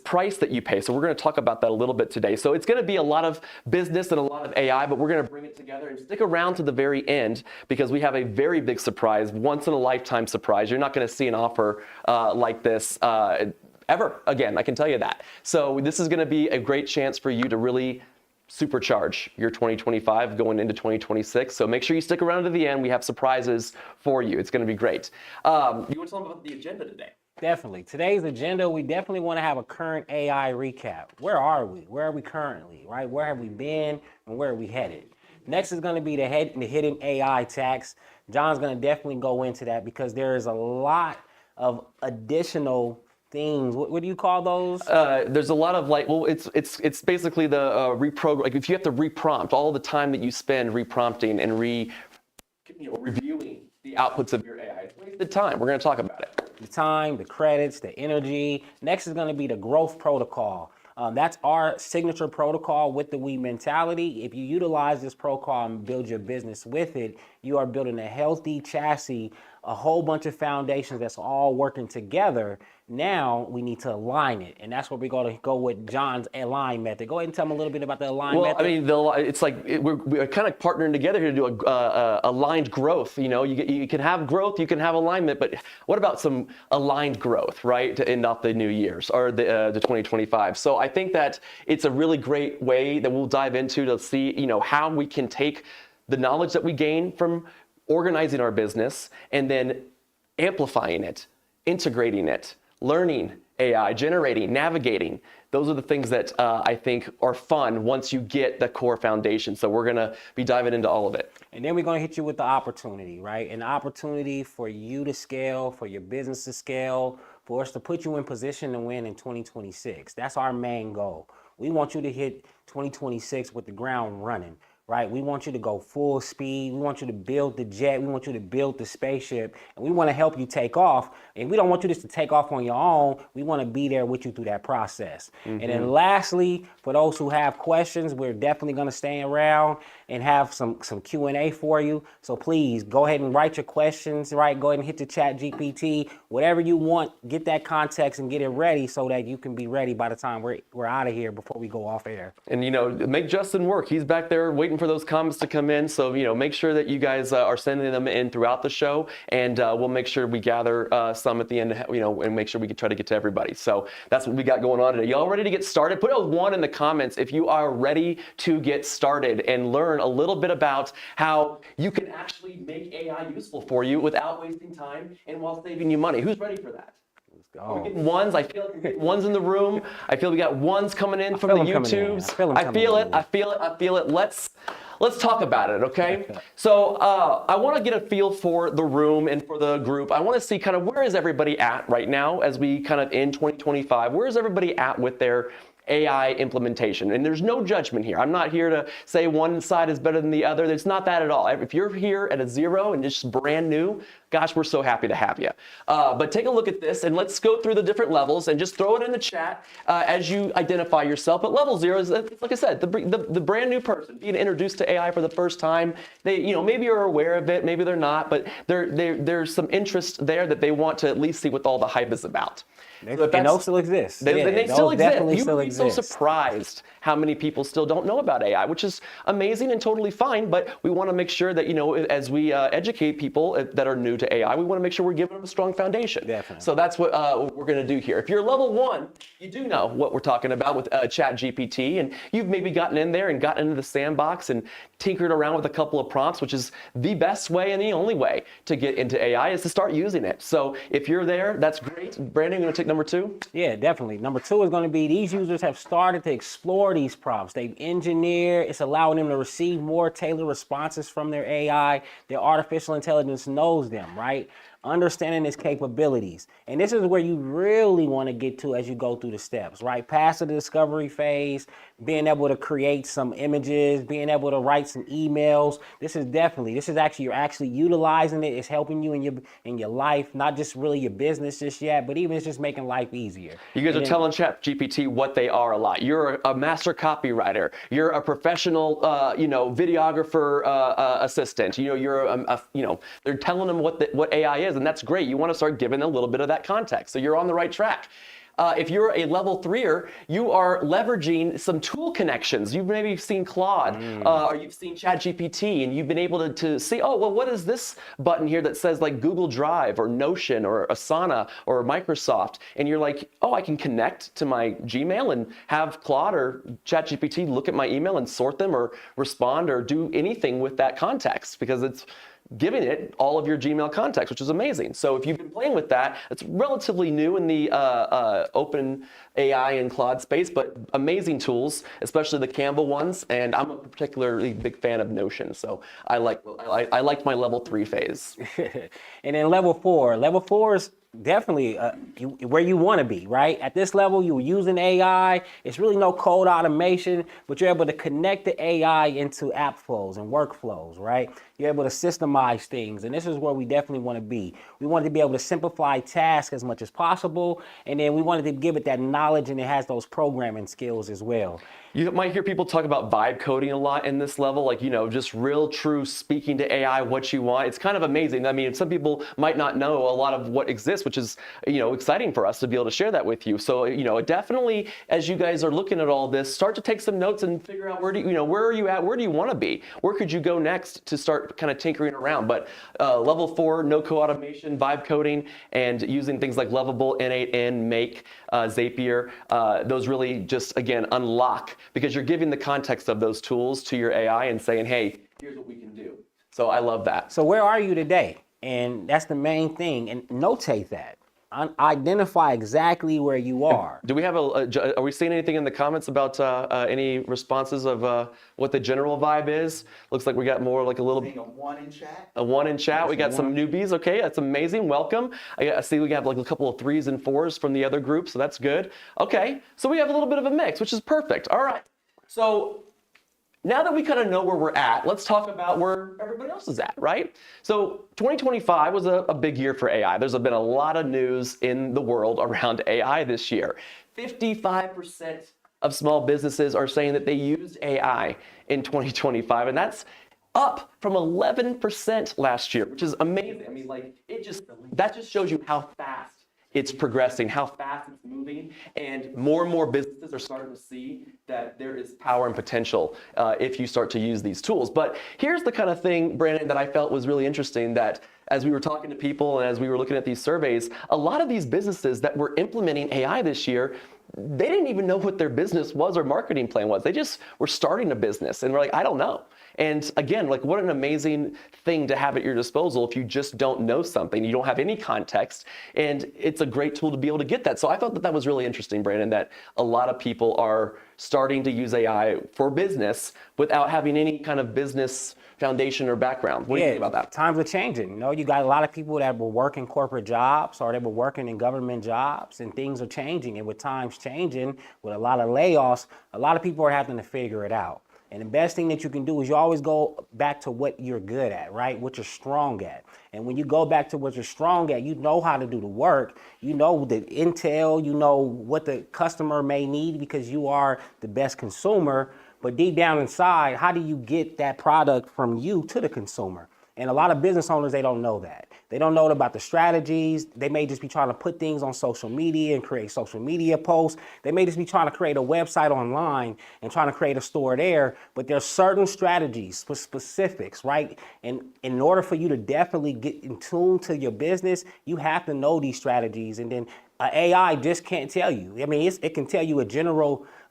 price that you pay. So we're going to talk about that a little bit today. So it's going to be a lot of business and a lot of AI, but we're going to bring it together, and stick around to the very end because we have a very big surprise, once in a lifetime surprise. You're not going to see an offer like this ever again, I can tell you that. So this is going to be a great chance for you to really supercharge your 2025 going into 2026. So make sure you stick around to the end. We have surprises for you. It's going to be great. You want to tell them about the agenda today? Definitely. Today's agenda, we definitely want to have a current AI recap. Where are we? Where are we currently, right? Where have we been and where are we headed? Next is going to be the hidden AI tax. John's going to definitely go into that because there is a lot of additional things. What do you call those? There's a lot of it's basically the reprogram. Like if you have to reprompt, all the time that you spend reprompting and reviewing the outputs of your AI, it's wasted time. We're going to talk about it. The time, the credits, the energy. Next is going to be the growth protocol. That's our signature protocol with the We mentality. If you utilize this protocol and build your business with it, you are building a healthy chassis, a whole bunch of foundations that's all working together. Now we need to align it, and that's where we're going to go with John's align method. Go ahead and tell them a little bit about the align method. Well, I mean, it's like we're kind of partnering together here to do aligned growth. You can have growth, you can have alignment, but what about some aligned growth, right, to end off the new year's or the 2025? So I think that it's a really great way that we'll dive into to see, how we can take the knowledge that we gain from organizing our business and then amplifying it, integrating it, learning AI, generating, navigating. Those are the things that I think are fun once you get the core foundation. So we're going to be diving into all of it. And then we're going to hit you with the opportunity, right? An opportunity for you to scale, for your business to scale, for us to put you in position to win in 2026. That's our main goal. We want you to hit 2026 with the ground running. right? We want you to go full speed. We want you to build the jet. We want you to build the spaceship. And we want to help you take off. And we don't want you just to take off on your own. We want to be there with you through that process. And then lastly, for those who have questions, we're definitely going to stay around and have some Q&A for you. So please go ahead and write your questions, right? Go ahead and hit the chat GPT, whatever you want, get that context and get it ready so that you can be ready by the time we're out of here before we go off air. And, you know, make Justin work. He's back there waiting for those comments to come in. So, you know, make sure that you guys are sending them in throughout the show, and we'll make sure we gather some at the end, you know, and make sure we can try to get to everybody. So that's what we got going on today. Y'all ready to get started? Put a 1 in the comments if you are ready to get started and learn a little bit about how you can actually make AI useful for you without wasting time and while saving you money. Who's ready for that? Are we getting ones? I feel like we're getting ones in the room. I feel we got ones coming in from the YouTubes. I feel it. Let's talk about it, okay? So I want to get a feel for the room and for the group. I want to see kind of where is everybody at right now as we kind of in 2025. Where is everybody at with their AI implementation? And there's no judgment here. I'm not here to say one side is better than the other. It's not that at all. If you're here at a 0 and just brand new, gosh, we're so happy to have you. But take a look at this and let's go through the different levels and just throw it in the chat as you identify yourself. But level 0 is, like I said, the brand new person being introduced to AI for the first time. They, you know, maybe are aware of it, maybe they're not, but there's some interest there that they want to at least see what all the hype is about. And those still exist. They still exist. You still would be so exist. surprised how many people still don't know about AI, which is amazing and totally fine, but we want to make sure that, you know, as we educate people that are new to AI, we want to make sure we're giving them a strong foundation. Definitely. So that's what we're going to do here. If you're level 1, you do know what we're talking about with ChatGPT, and you've maybe gotten in there and gotten into the sandbox and tinkered around with a couple of prompts, which is the best way and the only way to get into AI is to start using it. So if you're there, that's great. Brandon, you going to take number 2? Yeah, definitely. Number 2 is going to be these users have started to explore these prompts. They've engineered, it's allowing them to receive more tailored responses from their AI. Their artificial intelligence knows them, right? Understanding its capabilities. And this is where you really want to get to as you go through the steps, right? Past the discovery phase, being able to create some images, being able to write some emails. This is actually, you're actually utilizing it. It's helping you in your life, not just really your business just yet, but even it's just making life easier. You guys are telling ChatGPT what they are a lot. You're a master copywriter. You're a professional, videographer assistant. You're they're telling them what AI is, and that's great. You want to start giving them a little bit of that context. So you're on the right track. If you're a level 3er, you are leveraging some tool connections. You've maybe seen Claude, or you've seen ChatGPT, and you've been able to see, oh, well, what is this button here that says like Google Drive or Notion or Asana or Microsoft? And you're like, oh, I can connect to my Gmail and have Claude or ChatGPT look at my email and sort them or respond or do anything with that context because it's giving it all of your Gmail context, which is amazing. So if you've been playing with that, it's relatively new in the open AI and Claude space, but amazing tools, especially the Canva ones. And I'm a particularly big fan of Notion, so I liked my level 3 phase. And then level 4 is definitely where you want to be, right? At this level, you're using AI. It's really no code automation, but you're able to connect the AI into app flows and workflows, right? You're able to systemize things, and this is where we definitely want to be. We want to be able to simplify tasks as much as possible, and then we wanted to give it that knowledge, and it has those programming skills as well. You might hear people talk about vibe coding a lot in this level, like, just real true speaking to AI what you want. It's kind of amazing. I mean, some people might not know a lot of what exists, which is, exciting for us to be able to share that with you. So, definitely as you guys are looking at all this, start to take some notes and figure out where are you at? Where do you want to be? Where could you go next to start kind of tinkering around? But level 4, no code automation, vibe coding, and using things like Lovable, N8N, Make, Zapier, those really just, again, unlock, because you're giving the context of those tools to your AI and saying, hey, here's what we can do. So I love that. So where are you today? And that's the main thing. And notate that. Identify exactly where you are. Do we have are we seeing anything in the comments about any responses of what the general vibe is? Looks like we got more like a little... a 1 in chat. A 1 in chat. We got some newbies. Okay, that's amazing. Welcome. I see we have like a couple of 3s and 4s from the other group, so that's good. Okay, so we have a little bit of a mix, which is perfect. All right. So Now that we kind of know where we're at, let's talk about where everybody else is at, right? So 2025 was a big year for AI. There's been a lot of news in the world around AI this year. 55% of small businesses are saying that they used AI in 2025, and that's up from 11% last year, which is amazing. I mean, like, that just shows you how fast it's progressing, how fast it's moving, and more businesses are starting to see that there is power and potential if you start to use these tools. But here's the kind of thing, Brandon, that I felt was really interesting, that as we were talking to people and as we were looking at these surveys, a lot of these businesses that were implementing AI this year, they didn't even know what their business was or marketing plan was. They just were starting a business and were like, I don't know. And again, like, what an amazing thing to have at your disposal if you just don't know something, you don't have any context, and it's a great tool to be able to get that. So I thought that was really interesting, Brandon, that a lot of people are starting to use AI for business without having any kind of business foundation or background. What do you think about that? Times are changing. You know, you got a lot of people that were working corporate jobs or they were working in government jobs, and things are changing. And with times changing, with a lot of layoffs, a lot of people are having to figure it out. And the best thing that you can do is you always go back to what you're good at, right? What you're strong at. And when you go back to what you're strong at, you know how to do the work. You know the intel, you know what the customer may need because you are the best consumer. But deep down inside, how do you get that product from you to the consumer? And a lot of business owners, they don't know that. They don't know about the strategies. They may just be trying to put things on social media and create social media posts. They may just be trying to create a website online and trying to create a store there. But there's certain strategies for specifics, right? And in order for you to definitely get in tune to your business, you have to know these strategies. And then AI just can't tell you. I mean, it can tell you a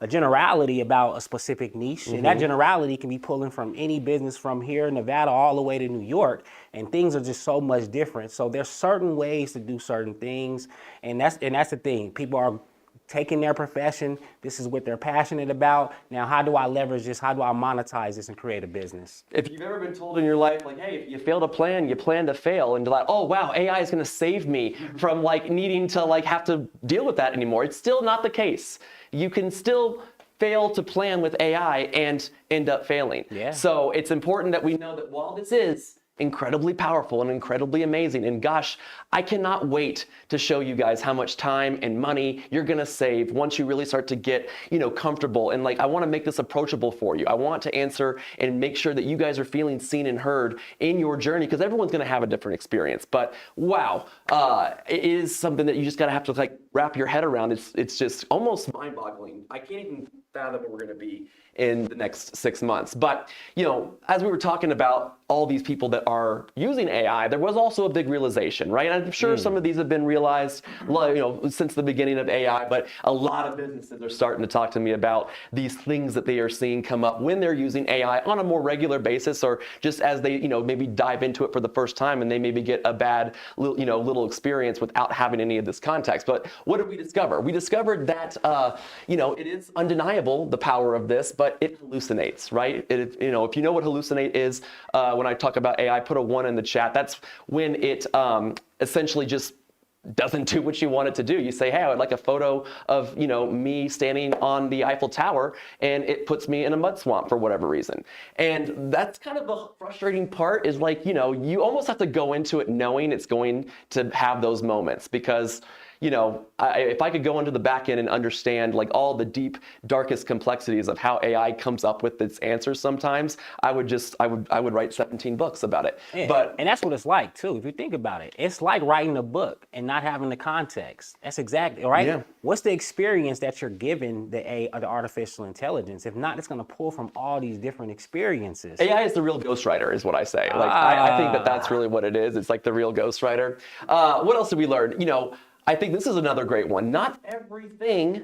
generality about a specific niche, and that generality can be pulling from any business from here in Nevada all the way to New York, and things are just so much different. So there's certain ways to do certain things, and that's the thing. People are taking their profession. This is what they're passionate about. Now, how do I leverage this? How do I monetize this and create a business? If you've ever been told in your life, like, hey, if you fail to plan, you plan to fail, and like, oh wow, AI is going to save me from like needing to like have to deal with that anymore. It's still not the case. You can still fail to plan with AI and end up failing. Yeah. So it's important that we know that while this is incredibly powerful and incredibly amazing, and gosh, I cannot wait to show you guys how much time and money you're gonna save once you really start to get, comfortable. And like, I wanna make this approachable for you. I want to answer and make sure that you guys are feeling seen and heard in your journey, because everyone's gonna have a different experience. But wow, it is something that you just gotta have to like wrap your head around. It's just almost mind-boggling. I can't even fathom where we're gonna be in the next 6 months. But, as we were talking about all these people that are using AI, there was also a big realization, right? And I'm sure some of these have been realized, since the beginning of AI, but a lot of businesses are starting to talk to me about these things that they are seeing come up when they're using AI on a more regular basis, or just as they, maybe dive into it for the first time and they maybe get a bad, little experience without having any of this context. But what did we discover? We discovered that, it is undeniable, the power of this, but it hallucinates, right? If you know what hallucinate is, when I talk about AI, put a 1 in the chat. That's when it essentially just doesn't do what you want it to do. You say, hey, I would like a photo of, me standing on the Eiffel Tower, and it puts me in a mud swamp for whatever reason. And that's kind of the frustrating part, is like, you almost have to go into it knowing it's going to have those moments, because if I could go into the back end and understand like all the deep, darkest complexities of how AI comes up with its answers sometimes, I would write 17 books about it. Yeah, and that's what it's like too. If you think about it, it's like writing a book and not having the context. That's exactly right. Yeah. What's the experience that you're giving the artificial intelligence? If not, it's going to pull from all these different experiences. AI is the real ghostwriter, is what I say. Like I think that's really what it is. It's like the real ghostwriter. What else did we learn? I think this is another great one. Not everything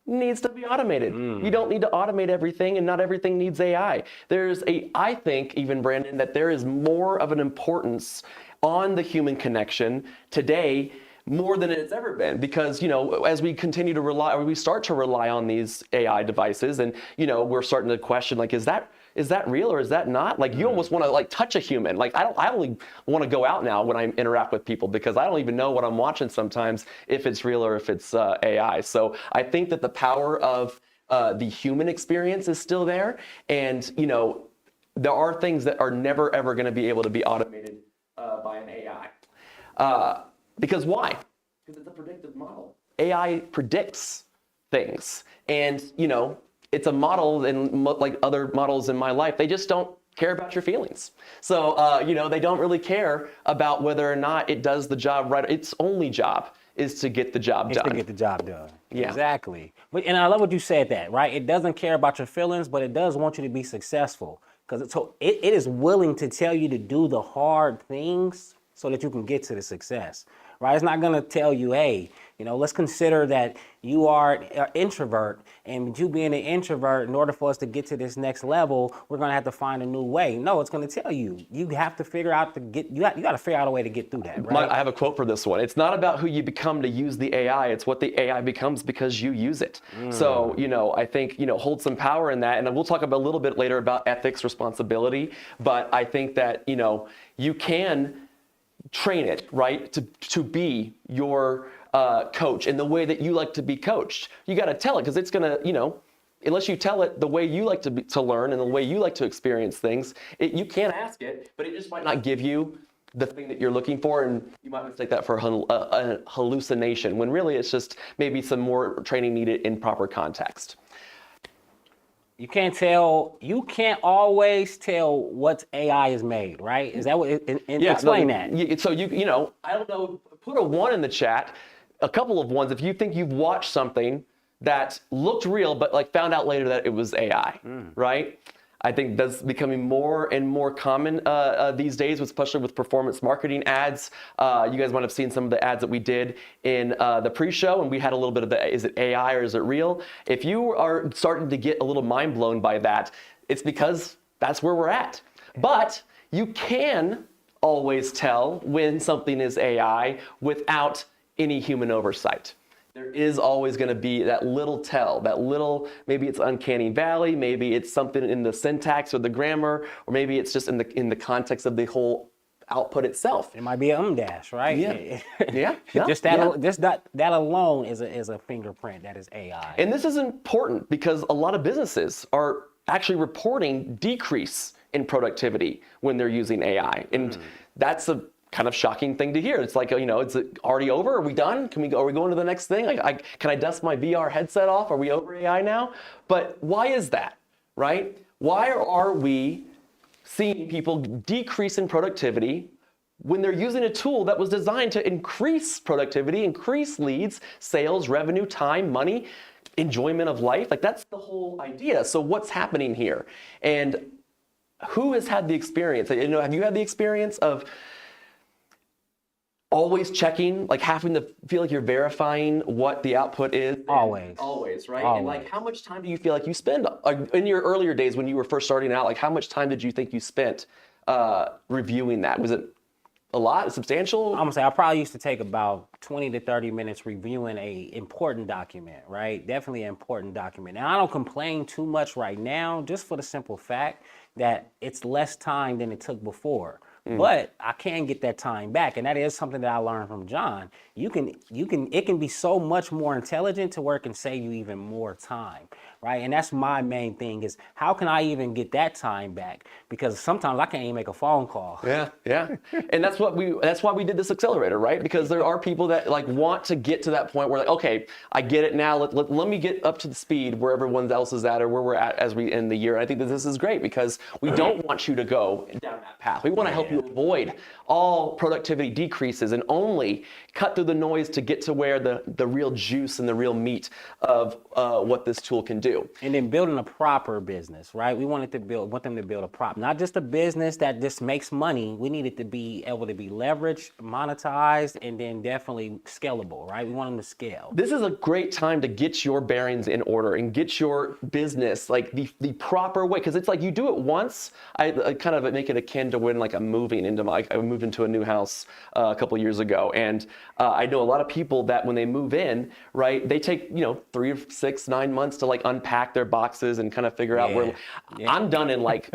needs to be automated. You don't need to automate everything, and not everything needs AI. I think even, Brandon, that there is more of an importance on the human connection today, more than it's ever been, because as we continue to rely, or we start to rely on these AI devices, and we're starting to question, like, is that real or is that not? Like, you almost want to like touch a human. Like, I only want to go out now when I interact with people, because I don't even know what I'm watching sometimes, if it's real or if it's AI. So I think that the power of the human experience is still there. And, you know, there are things that are never, ever going to be able to be automated by an AI. Because why? Because it's a predictive model. AI predicts things. And, you know, it's a model, and like other models in my life, they just don't care about your feelings. So, you know, they don't really care about whether or not it does the job right. Its only job is to get the job done. To get the job done. Yeah. Exactly. And I love what you said that, right? It doesn't care about your feelings, but it does want you to be successful. Because it is willing to tell you to do the hard things so that you can get to the success, right? It's not gonna tell you, hey, you know, let's consider that you are an introvert, and you being an introvert, in order for us to get to this next level, we're gonna have to find a new way. No, it's gonna tell you, you have to figure out you gotta figure out a way to get through that, right? I have a quote for this one. It's not about who you become to use the AI, it's what the AI becomes because you use it. So, you know, I think, you know, hold some power in that, and we'll talk about a little bit later about ethics, responsibility, but I think that, you know, you can train it, right, to be your coach in the way that you like to be coached. You got to tell it, because it's gonna, you know, unless you tell it the way you like to learn and the way you like to experience things, you can ask it, but it just might not give you the thing that you're looking for, and you might mistake that for a hallucination, when really it's just maybe some more training needed in proper context. You can't always tell what AI is made, right? Is that what, explain that. So you know, I don't know, put a 1 in the chat, a couple of 1s if you think you've watched something that looked real, but like found out later that it was AI, right? I think that's becoming more and more common these days, especially with performance marketing ads. You guys might have seen some of the ads that we did in the pre-show, and we had a little bit of the, is it AI or is it real? If you are starting to get a little mind blown by that, it's because that's where we're at. But you can always tell when something is AI without any human oversight. There is always going to be that little tell, that little, maybe it's uncanny valley, maybe it's something in the syntax or the grammar, or maybe it's just in the context of the whole output itself. It might be an dash, right? Yeah. Yeah. Just that alone is a fingerprint that is AI. And this is important because a lot of businesses are actually reporting decrease in productivity when they're using AI. And that's a kind of shocking thing to hear. It's like, you know, it's already over? Are we done? Are we going to the next thing? Can I dust my VR headset off? Are we over AI now? But why is that, right? Why are we seeing people decrease in productivity when they're using a tool that was designed to increase productivity, increase leads, sales, revenue, time, money, enjoyment of life? Like, that's the whole idea. So what's happening here? And who has had the experience? You know, have you had the experience of always checking, like having to feel like you're verifying what the output is? Always, right? Always. And like, how much time do you feel like you spend in your earlier days when you were first starting out? Like, how much time did you think you spent reviewing that? Was it a lot, substantial? I'm gonna say I probably used to take about 20 to 30 minutes reviewing a important document, right? Definitely an important document. Now, I don't complain too much right now, just for the simple fact that it's less time than it took before. But I can get that time back, and that is something that I learned from John. It can be so much more intelligent to where it can save you even more time, right? And that's my main thing, is how can I even get that time back? Because sometimes I can't even make a phone call. Yeah. And that's why we did this accelerator, right? Because there are people that like want to get to that point where, like, okay, I get it now. Let me get up to the speed where everyone else is at, or where we're at as we end the year. And I think that this is great because we don't want you to go down that path. We want to help you avoid all productivity decreases and only cut through the noise to get to where the real juice and the real meat of what this tool can do. And then building a proper business, right? We want them to build a proper, not just a business that just makes money. We need it to be able to be leveraged, monetized, and then definitely scalable, right? We want them to scale. This is a great time to get your bearings in order and get your business like the proper way, because it's like you do it once. I kind of make it akin to when like a movie moving into I moved into a new house a couple years ago, and I know a lot of people that when they move in, right, they take 3 or 6, 9 months to like unpack their boxes and kind of figure out where. I'm done in like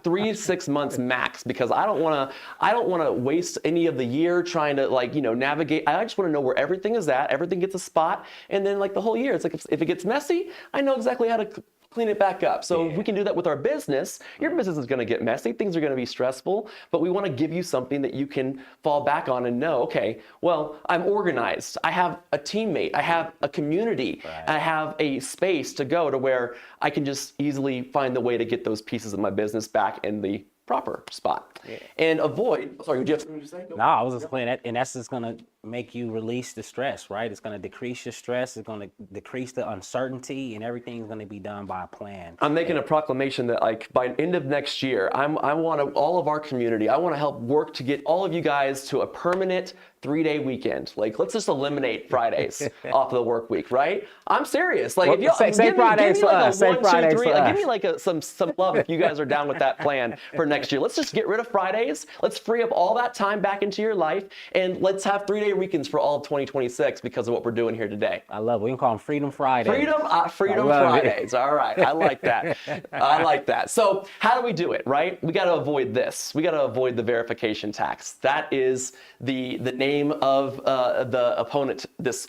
3 to 6 months max, because I don't want to waste any of the year trying to like navigate. I just want to know where everything is at. Everything gets a spot, and then like the whole year, it's like if it gets messy, I know exactly how to clean it back up. So if we can do that with our business, your business is going to get messy. Things are going to be stressful, but we want to give you something that you can fall back on and know, okay, well, I'm organized. I have a teammate. I have a community. I have a space to go to where I can just easily find the way to get those pieces of my business back in the proper spot and avoid. Sorry, would you have something to say? No, I was just playing that, and that's just gonna make you release the stress, right? It's gonna decrease your stress. It's gonna decrease the uncertainty, and everything's gonna be done by a plan. I'm making a proclamation that like by end of next year, I want all of our community. I want to help work to get all of you guys to a permanent 3-day weekend. Like, let's just eliminate Fridays off of the work week, right? I'm serious. Like, well, if you say Fridays for us. Say Fridays for us. Give me like some love if you guys are down with that plan for next year. Let's just get rid of Fridays. Let's free up all that time back into your life, and let's have 3-day weekends for all of 2026 because of what we're doing here today. I love it. We can call them Freedom Fridays. Freedom Fridays. All right. I like that. I like that. So how do we do it, right? We got to avoid this. We got to avoid the verification tax. That is the name of the opponent this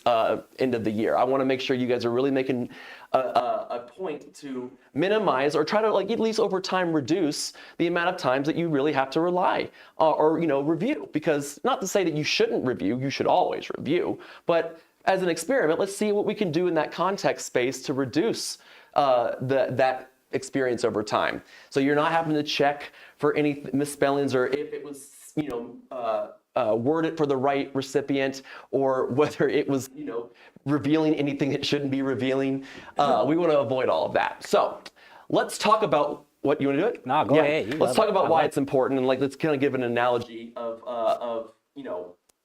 end of the year. I want to make sure you guys are really making a point to minimize or try to like at least over time reduce the amount of times that you really have to rely or review. Because not to say that you shouldn't review, you should always review, but as an experiment, let's see what we can do in that context space to reduce that experience over time. So you're not having to check for any misspellings or if it was worded for the right recipient, or whether it was, revealing anything it shouldn't be revealing. We want to avoid all of that. So let's talk about what you want to do it. No, go ahead. Let's talk about why it's important, and like let's kind of give an analogy of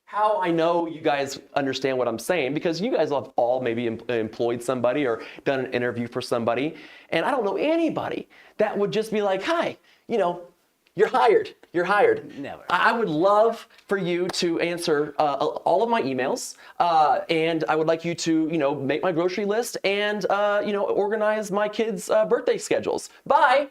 how I know you guys understand what I'm saying, because you guys have all maybe employed somebody or done an interview for somebody, and I don't know anybody that would just be like, hi, you're hired. You're hired. Never. I would love for you to answer all of my emails, and I would like you to, make my grocery list and, organize my kids' birthday schedules. Bye.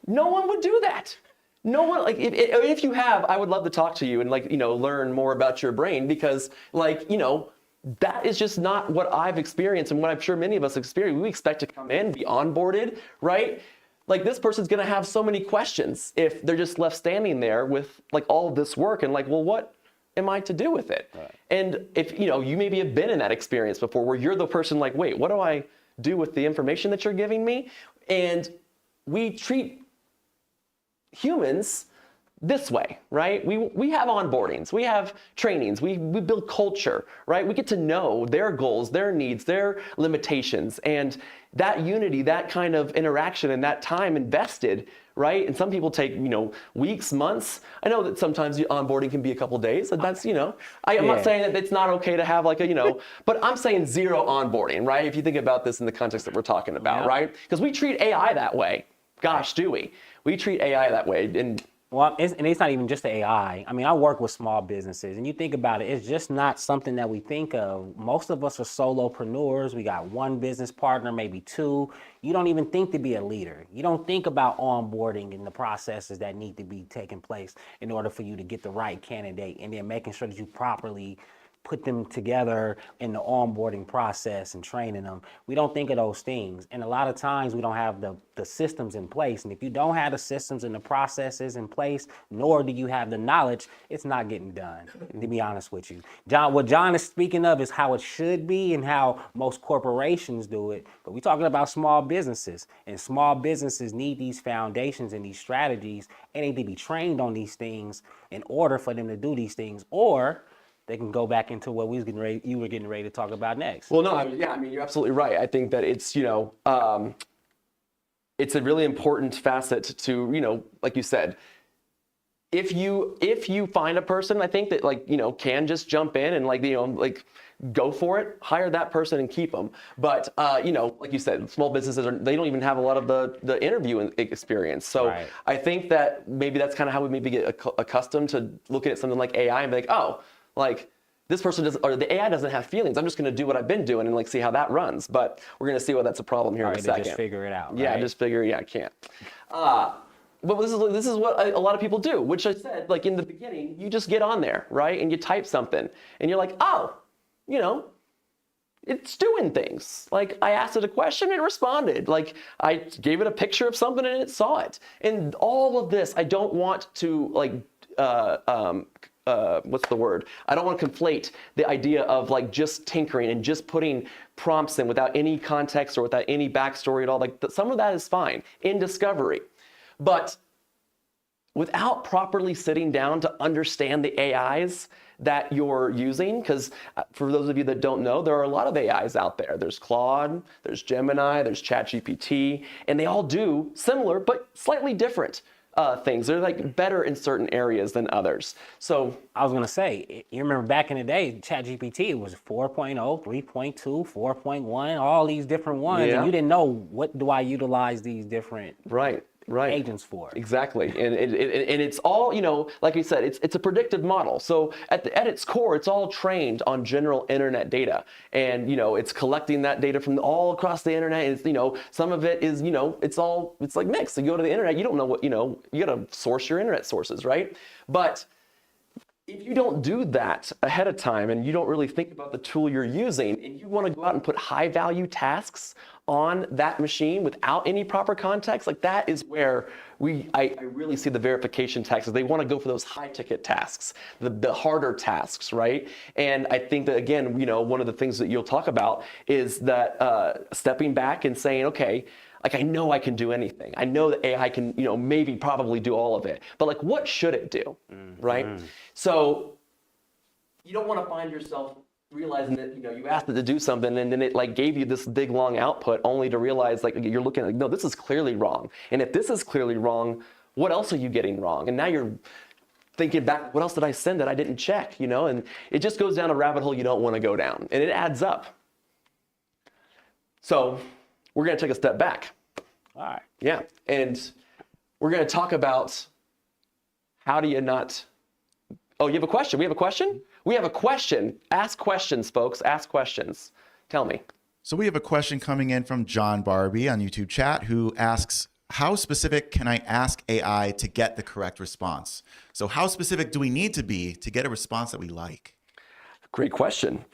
No one would do that. No one, like, if you have, I would love to talk to you and, learn more about your brain, because, that is just not what I've experienced and what I'm sure many of us experience. We expect to come in, be onboarded, right? Like, this person's gonna have so many questions if they're just left standing there with like all of this work and like, well, what am I to do with it? Right. And if, you maybe have been in that experience before where you're the person like, wait, what do I do with the information that you're giving me? And we treat humans this way, right? We have onboardings, we have trainings, we build culture, right? We get to know their goals, their needs, their limitations, and that unity, that kind of interaction and that time invested, right? And some people take, weeks, months. I know that sometimes the onboarding can be a couple days, and that's, I'm not saying that it's not okay to have like but I'm saying zero onboarding, right? If you think about this in the context that we're talking about, right? Because we treat AI that way. Gosh, do we? We treat AI that way. And well, it's not even just the AI. I mean, I work with small businesses, and you think about it, it's just not something that we think of. Most of us are solopreneurs. We got one business partner, maybe two. You don't even think to be a leader. You don't think about onboarding and the processes that need to be taking place in order for you to get the right candidate, and then making sure that you properly put them together in the onboarding process and training them. We don't think of those things. And a lot of times we don't have the systems in place. And if you don't have the systems and the processes in place, nor do you have the knowledge, it's not getting done, to be honest with you. What John is speaking of is how it should be and how most corporations do it. But we're talking about small businesses, and small businesses need these foundations and these strategies, and they need to be trained on these things in order for them to do these things, or they can go back into what you were getting ready to talk about next. Well, no, you're absolutely right. I think that it's, it's a really important facet to, like you said, if you find a person, I think that can just jump in and go for it, hire that person and keep them. But you know, like you said, small businesses they don't even have a lot of the interview experience. So Right. I think that maybe that's kind of how we maybe get accustomed to looking at something like AI and be like, oh, like this person doesn't, or the AI doesn't have feelings. I'm just going to do what I've been doing and like see how that runs. But we're going to see why that's a problem here in a Alright, second. just figure it out. Yeah, right? just figure. Yeah, I can't. But this is what a lot of people do, which I said, like in the beginning, you just get on there, right? And you type something and you're like, oh, you know, it's doing things. Like I asked it a question, it responded. Like I gave it a picture of something and it saw it. And all of this, I don't want to like, what's the word? I don't want to conflate the idea of like just tinkering and just putting prompts in without any context or without any backstory at all. Like some of that is fine in discovery. But without properly sitting down to understand the AIs that you're using, because for those of you that don't know, there are a lot of AIs out there. There's Claude, there's Gemini, there's ChatGPT, and they all do similar but slightly different things. They're like better in certain areas than others. So I was gonna say, you remember back in the day, ChatGPT was 4.0, 3.2, 4.1, all these different ones, Yeah. and you didn't know what do I utilize these different right. agents for. Exactly, and it's all, you know, like you said, it's a predictive model. So at its core, it's all trained on general internet data, and you know, it's collecting that data from all across the internet. And it's, you know, some of it is, you know, it's like mixed. You go to the internet, you don't know what, you know, you got to source your internet sources, right? But if you don't do that ahead of time and you don't really think about the tool you're using and you want to go out and put high value tasks on that machine without any proper context, like that is where I really see the verification tasks. They want to go for those high ticket tasks, the harder tasks, right? And I think that, again, you know, one of the things that you'll talk about is that stepping back and saying, okay, like I know I can do anything. I know that AI can, you know, maybe probably do all of it, but like what should it do, right? So you don't want to find yourself realizing that, you know, you asked it to do something and then it like gave you this big long output only to realize like you're looking like, no, this is clearly wrong. And if this is clearly wrong, what else are you getting wrong? And now you're thinking back, what else did I send that I didn't check, you know? And it just goes down a rabbit hole you don't want to go down, and it adds up. So we're going to take a step back. All right. Yeah. And we're going to talk about how do you not. Oh, you have a question? We have a question? We have a question. Ask questions, folks. Ask questions. Tell me. So we have a question coming in from John Barbie on YouTube chat who asks, how specific can I ask AI to get the correct response? So how specific do we need to be to get a response that we like? Great question.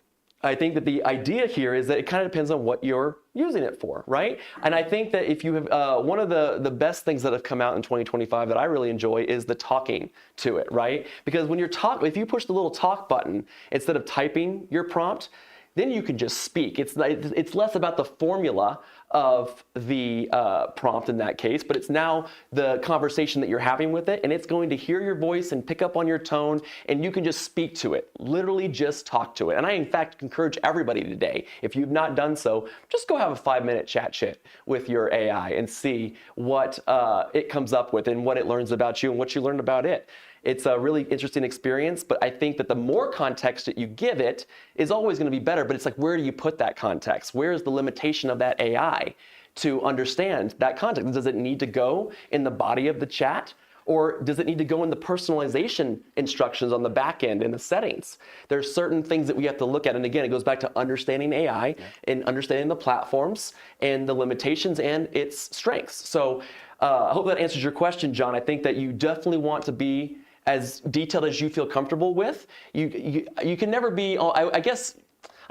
I think that the idea here is that it kind of depends on what you're using it for, right? And I think that if you have, one of the best things that have come out in 2025 that I really enjoy is the talking to it, right? Because when you're if you push the little talk button instead of typing your prompt, then you can just speak. It's less about the formula of the prompt in that case, but it's now the conversation that you're having with it, and it's going to hear your voice and pick up on your tone, and you can just speak to it. Literally just talk to it. And I, in fact, encourage everybody today, if you've not done so, just go have a 5-minute chat with your AI and see what it comes up with and what it learns about you and what you learn about it. It's a really interesting experience, but I think that the more context that you give it is always going to be better, but it's like, where do you put that context? Where is the limitation of that AI to understand that context? Does it need to go in the body of the chat? Or does it need to go in the personalization instructions on the back end in the settings? There's certain things that we have to look at. And again, it goes back to understanding AI and understanding the platforms and the limitations and its strengths. So I hope that answers your question, John. I think that you definitely want to be as detailed as you feel comfortable with. You can never be, I guess,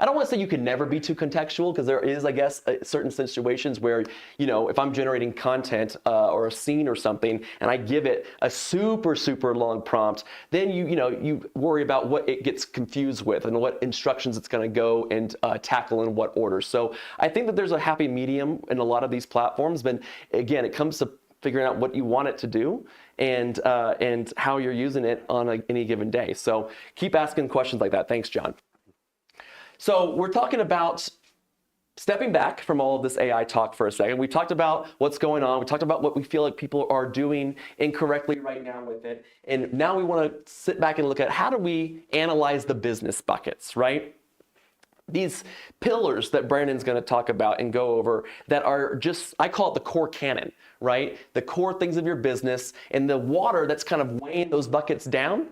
I don't want to say you can never be too contextual, because there is, I guess, certain situations where, you know, if I'm generating content or a scene or something, and I give it a super, super long prompt, then you worry about what it gets confused with and what instructions it's going to go and tackle in what order. So I think that there's a happy medium in a lot of these platforms, but again, it comes to figuring out what you want it to do and how you're using it on any given day. So keep asking questions like that. Thanks, John. So we're talking about stepping back from all of this AI talk for a second. We talked about what's going on. We talked about what we feel like people are doing incorrectly right now with it. And now we want to sit back and look at how do we analyze the business buckets, right? these pillars that Brandon's going to talk about and go over that are just, I call it the core canon, right? The core things of your business, and the water that's kind of weighing those buckets down.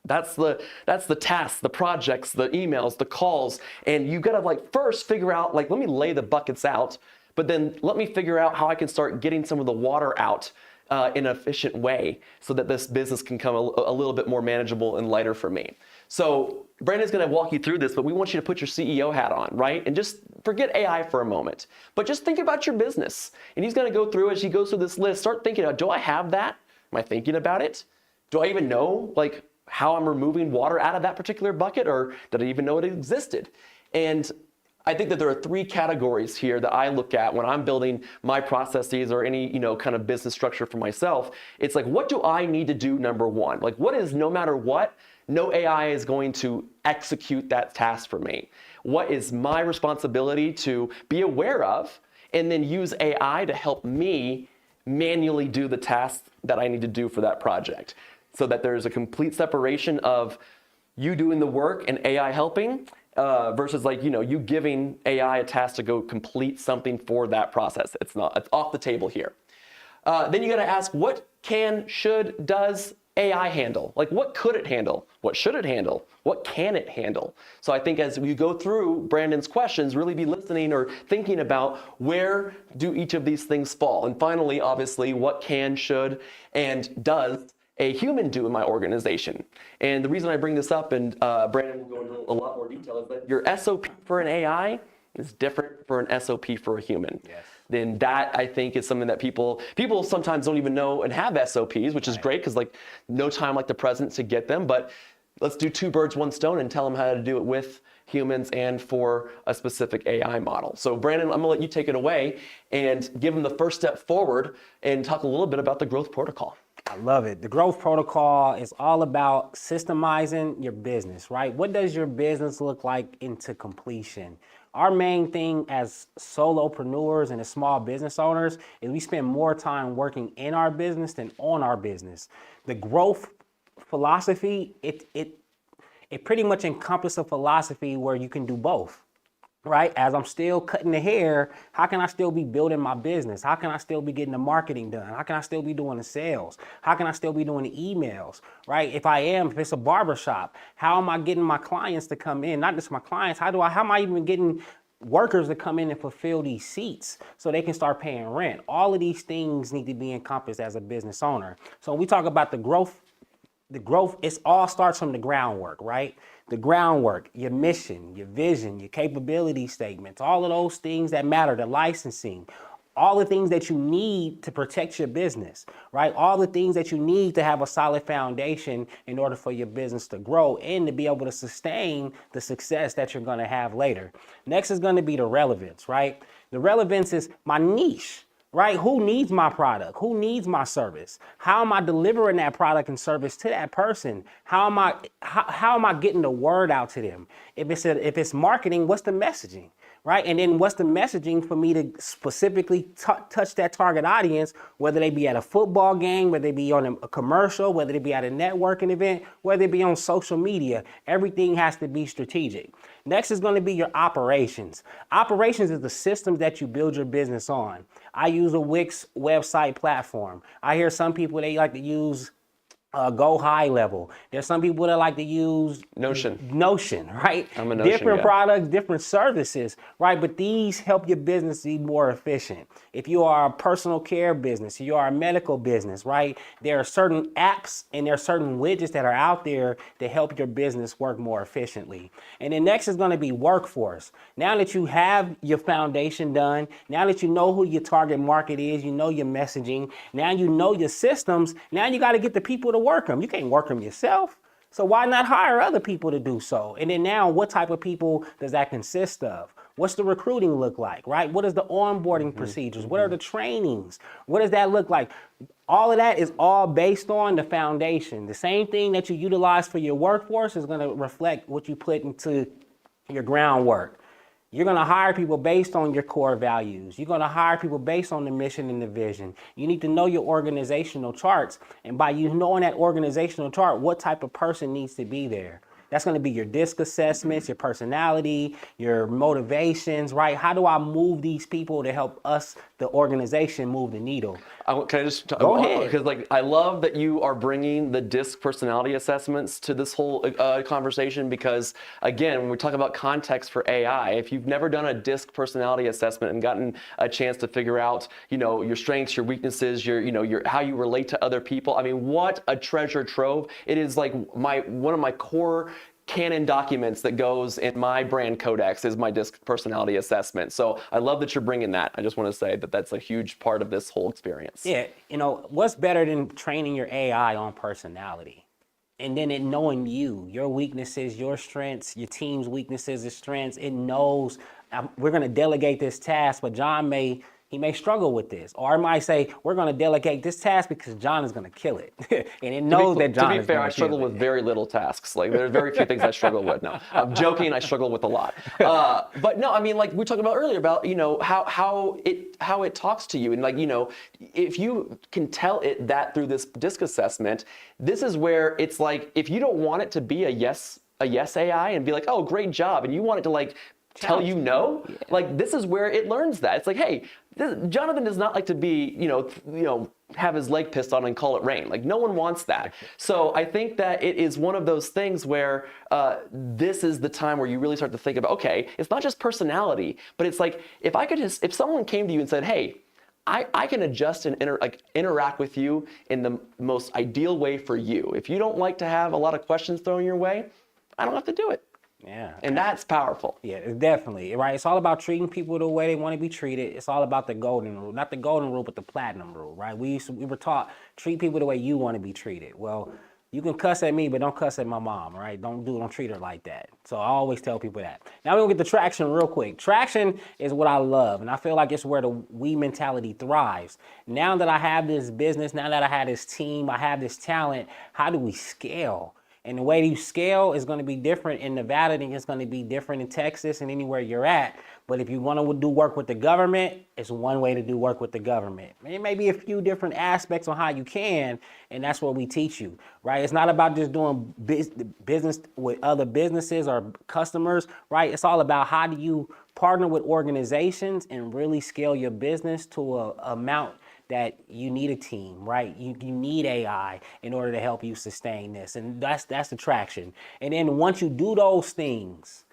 That's the tasks, the projects, the emails, the calls. And you got to like first figure out, like, let me lay the buckets out, but then let me figure out how I can start getting some of the water out in an efficient way so that this business can come a little bit more manageable and lighter for me. So Brandon's going to walk you through this, but we want you to put your CEO hat on, right? And just forget AI for a moment, but just think about your business. And he's going to go through, as he goes through this list, start thinking about, do I have that? Am I thinking about it? Do I even know like how I'm removing water out of that particular bucket, or did I even know it existed? And I think that there are 3 categories here that I look at when I'm building my processes or any, kind of business structure for myself. It's like, what do I need to do, number one? Like, what is, no matter what, no AI is going to execute that task for me? What is my responsibility to be aware of and then use AI to help me manually do the tasks that I need to do for that project, so that there's a complete separation of you doing the work and AI helping versus like, you giving AI a task to go complete something for that process. It's off the table here. Then you got to ask, what can, should, does AI handle? Like, what could it handle? What should it handle? What can it handle? So I think as we go through Brandon's questions, really be listening or thinking about where do each of these things fall? And finally, obviously, what can, should, and does a human do in my organization? And the reason I bring this up, and Brandon will go into a lot more detail, is that your SOP for an AI is different for an SOP for a human. Yes. Then that, I think, is something that people sometimes don't even know and have SOPs, which is great because like no time like the present to get them. But let's do 2 birds, 1 stone and tell them how to do it with humans and for a specific AI model. So Brandon, I'm gonna let you take it away and give them the first step forward and talk a little bit about the growth protocol. I love it. The growth protocol is all about systemizing your business, right? What does your business look like into completion? Our main thing as solopreneurs and as small business owners is we spend more time working in our business than on our business. The growth philosophy, it pretty much encompasses a philosophy where you can do both. Right? As I'm still cutting the hair, how can I still be building my business? How can I still be getting the marketing done? How can I still be doing the sales? How can I still be doing the emails? Right? If it's a barbershop, how am I getting my clients to come in? Not just my clients, how am I even getting workers to come in and fulfill these seats so they can start paying rent? All of these things need to be encompassed as a business owner. So when we talk about the growth, it all starts from the groundwork, right? The groundwork, your mission, your vision, your capability statements, all of those things that matter, the licensing, all the things that you need to protect your business, right? All the things that you need to have a solid foundation in order for your business to grow and to be able to sustain the success that you're going to have later. Next is going to be the relevance, right? The relevance is my niche. Right? Who needs my product? Who needs my service? How am I delivering that product and service to that person? How am I getting the word out to them? If it's marketing, what's the messaging? Right? And then what's the messaging for me to specifically touch that target audience, whether they be at a football game, whether they be on a commercial, whether they be at a networking event, whether they be on social media. Everything has to be strategic. Next is going to be your operations. Operations is the systems that you build your business on. I use a Wix website platform. I hear some people, they like to use Go High Level. There's some people that like to use Notion, right? I'm a Notion different guy. products, different services, right? But these help your business be more efficient. If you are a personal care business, you are a medical business, right? There are certain apps and there are certain widgets that are out there to help your business work more efficiently. And then next is going to be workforce. Now that you have your foundation done, now that you know who your target market is, you know your messaging, now you know your systems, now you got to get the people to work them. You can't work them yourself. So why not hire other people to do so? And then now, what type of people does that consist of? What's the recruiting look like, right? What is the onboarding procedures? What are the trainings? What does that look like? All of that is all based on the foundation. The same thing that you utilize for your workforce is going to reflect what you put into your groundwork. You're going to hire people based on your core values. You're going to hire people based on the mission and the vision. You need to know your organizational charts. And by you knowing that organizational chart, what type of person needs to be there? That's going to be your DISC assessments, your personality, your motivations, right? How do I move these people to help us, the organization, move the needle? Can I just go ahead? Because I love that you are bringing the DISC personality assessments to this whole conversation. Because again, when we talk about context for AI, if you've never done a DISC personality assessment and gotten a chance to figure out, your strengths, your weaknesses, your how you relate to other people, I mean, what a treasure trove! It is like one of my core canon documents that goes in my brand codex is my DISC personality assessment. So I love that you're bringing that. I just want to say that that's a huge part of this whole experience. Yeah, what's better than training your AI on personality? And then it knowing your weaknesses, your strengths, your team's weaknesses and strengths. It knows we're going to delegate this task, but John may struggle with this. Or I might say, we're going to delegate this task because John is going to kill it. And it knows that John is going to kill it. To be fair, I struggle with very little tasks. Like, there are very few things I struggle with. No, I'm joking. I struggle with a lot. But no, I mean, like we talked about earlier about, how it talks to you. And like, if you can tell it that through this DISC assessment, this is where it's like, if you don't want it to be a yes AI and be like, oh, great job, and you want it to like tell you no, like this is where it learns that. It's like, hey, Jonathan does not like to be, have his leg pissed on and call it rain. Like, no one wants that. So I think that it is one of those things where this is the time where you really start to think about, okay, it's not just personality, but it's like, if someone came to you and said, hey, I can adjust and interact with you in the most ideal way for you. If you don't like to have a lot of questions thrown your way, I don't have to do it. Yeah. And that's powerful. Yeah, definitely. Right. It's all about treating people the way they want to be treated. It's all about the golden rule. Not the golden rule, but the platinum rule, right? We were taught, treat people the way you want to be treated. Well, you can cuss at me, but don't cuss at my mom, right? Don't treat her like that. So I always tell people that. Now we're gonna get to traction real quick. Traction is what I love, and I feel like it's where the we mentality thrives. Now that I have this business, now that I have this team, I have this talent, how do we scale? And the way you scale is going to be different in Nevada than it's going to be different in Texas and anywhere you're at. But if you want to do work with the government, it's one way to do work with the government. It may be a few different aspects on how you can, and that's what we teach you, right? It's not about just doing business with other businesses or customers, right? It's all about how do you partner with organizations and really scale your business to a amount that you need a team, right? You need AI in order to help you sustain this. And that's the traction. And then once you do those things,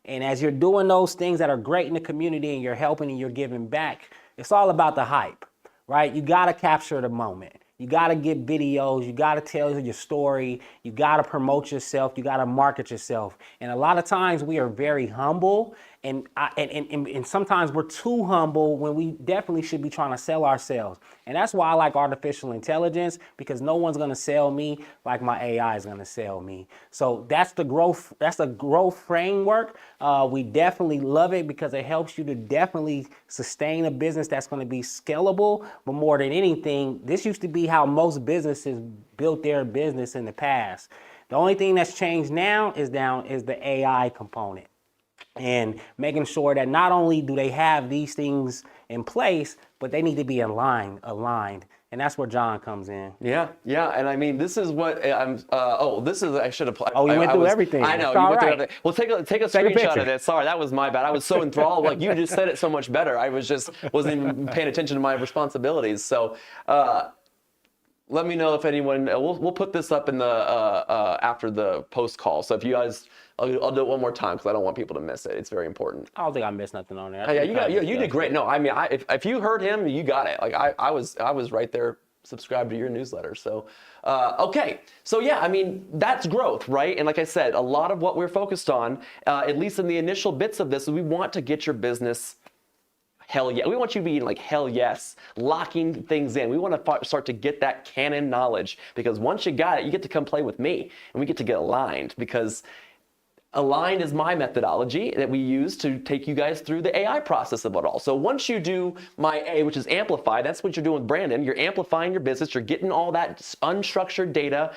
and as you're doing those things that are great in the community and you're helping and you're giving back, it's all about the hype, right? You gotta capture the moment. You gotta get videos, you gotta tell your story, you gotta promote yourself, you gotta market yourself. And a lot of times we are very humble and sometimes we're too humble when we definitely should be trying to sell ourselves. And that's why I like artificial intelligence, because no one's gonna sell me like my AI is gonna sell me. So that's the growth framework. We definitely love it because it helps you to definitely sustain a business that's gonna be scalable. But more than anything, this used to be how most businesses built their business in the past. The only thing that's changed now is the AI component. And making sure that not only do they have these things in place, but they need to be aligned. And that's where John comes in. Yeah. And I mean, this is what I'm, I should have. Oh, you went through everything. I know, you went through everything. Well, take a screenshot of this. Sorry, that was my bad. I was so enthralled. Like, you just said it so much better. I wasn't even paying attention to my responsibilities. So, let me know if anyone, we'll put this up in the, after the post call. So if you guys, I'll do it one more time because I don't want people to miss it. It's very important. I don't think I missed nothing on there. Yeah, you did great. No, I mean, if you heard him, you got it. Like I was right there, subscribed to your newsletter. So, okay. So yeah, I mean, that's growth, right? And like I said, a lot of what we're focused on, at least in the initial bits of this, is we want to get your business hell yeah. We want you to be like, hell yes, locking things in. We want to start to get that canon knowledge, because once you got it, you get to come play with me and we get to get aligned, because aligned is my methodology that we use to take you guys through the AI process of it all. So once you do my A, which is amplify, that's what you're doing with Brandon. You're amplifying your business. You're getting all that unstructured data,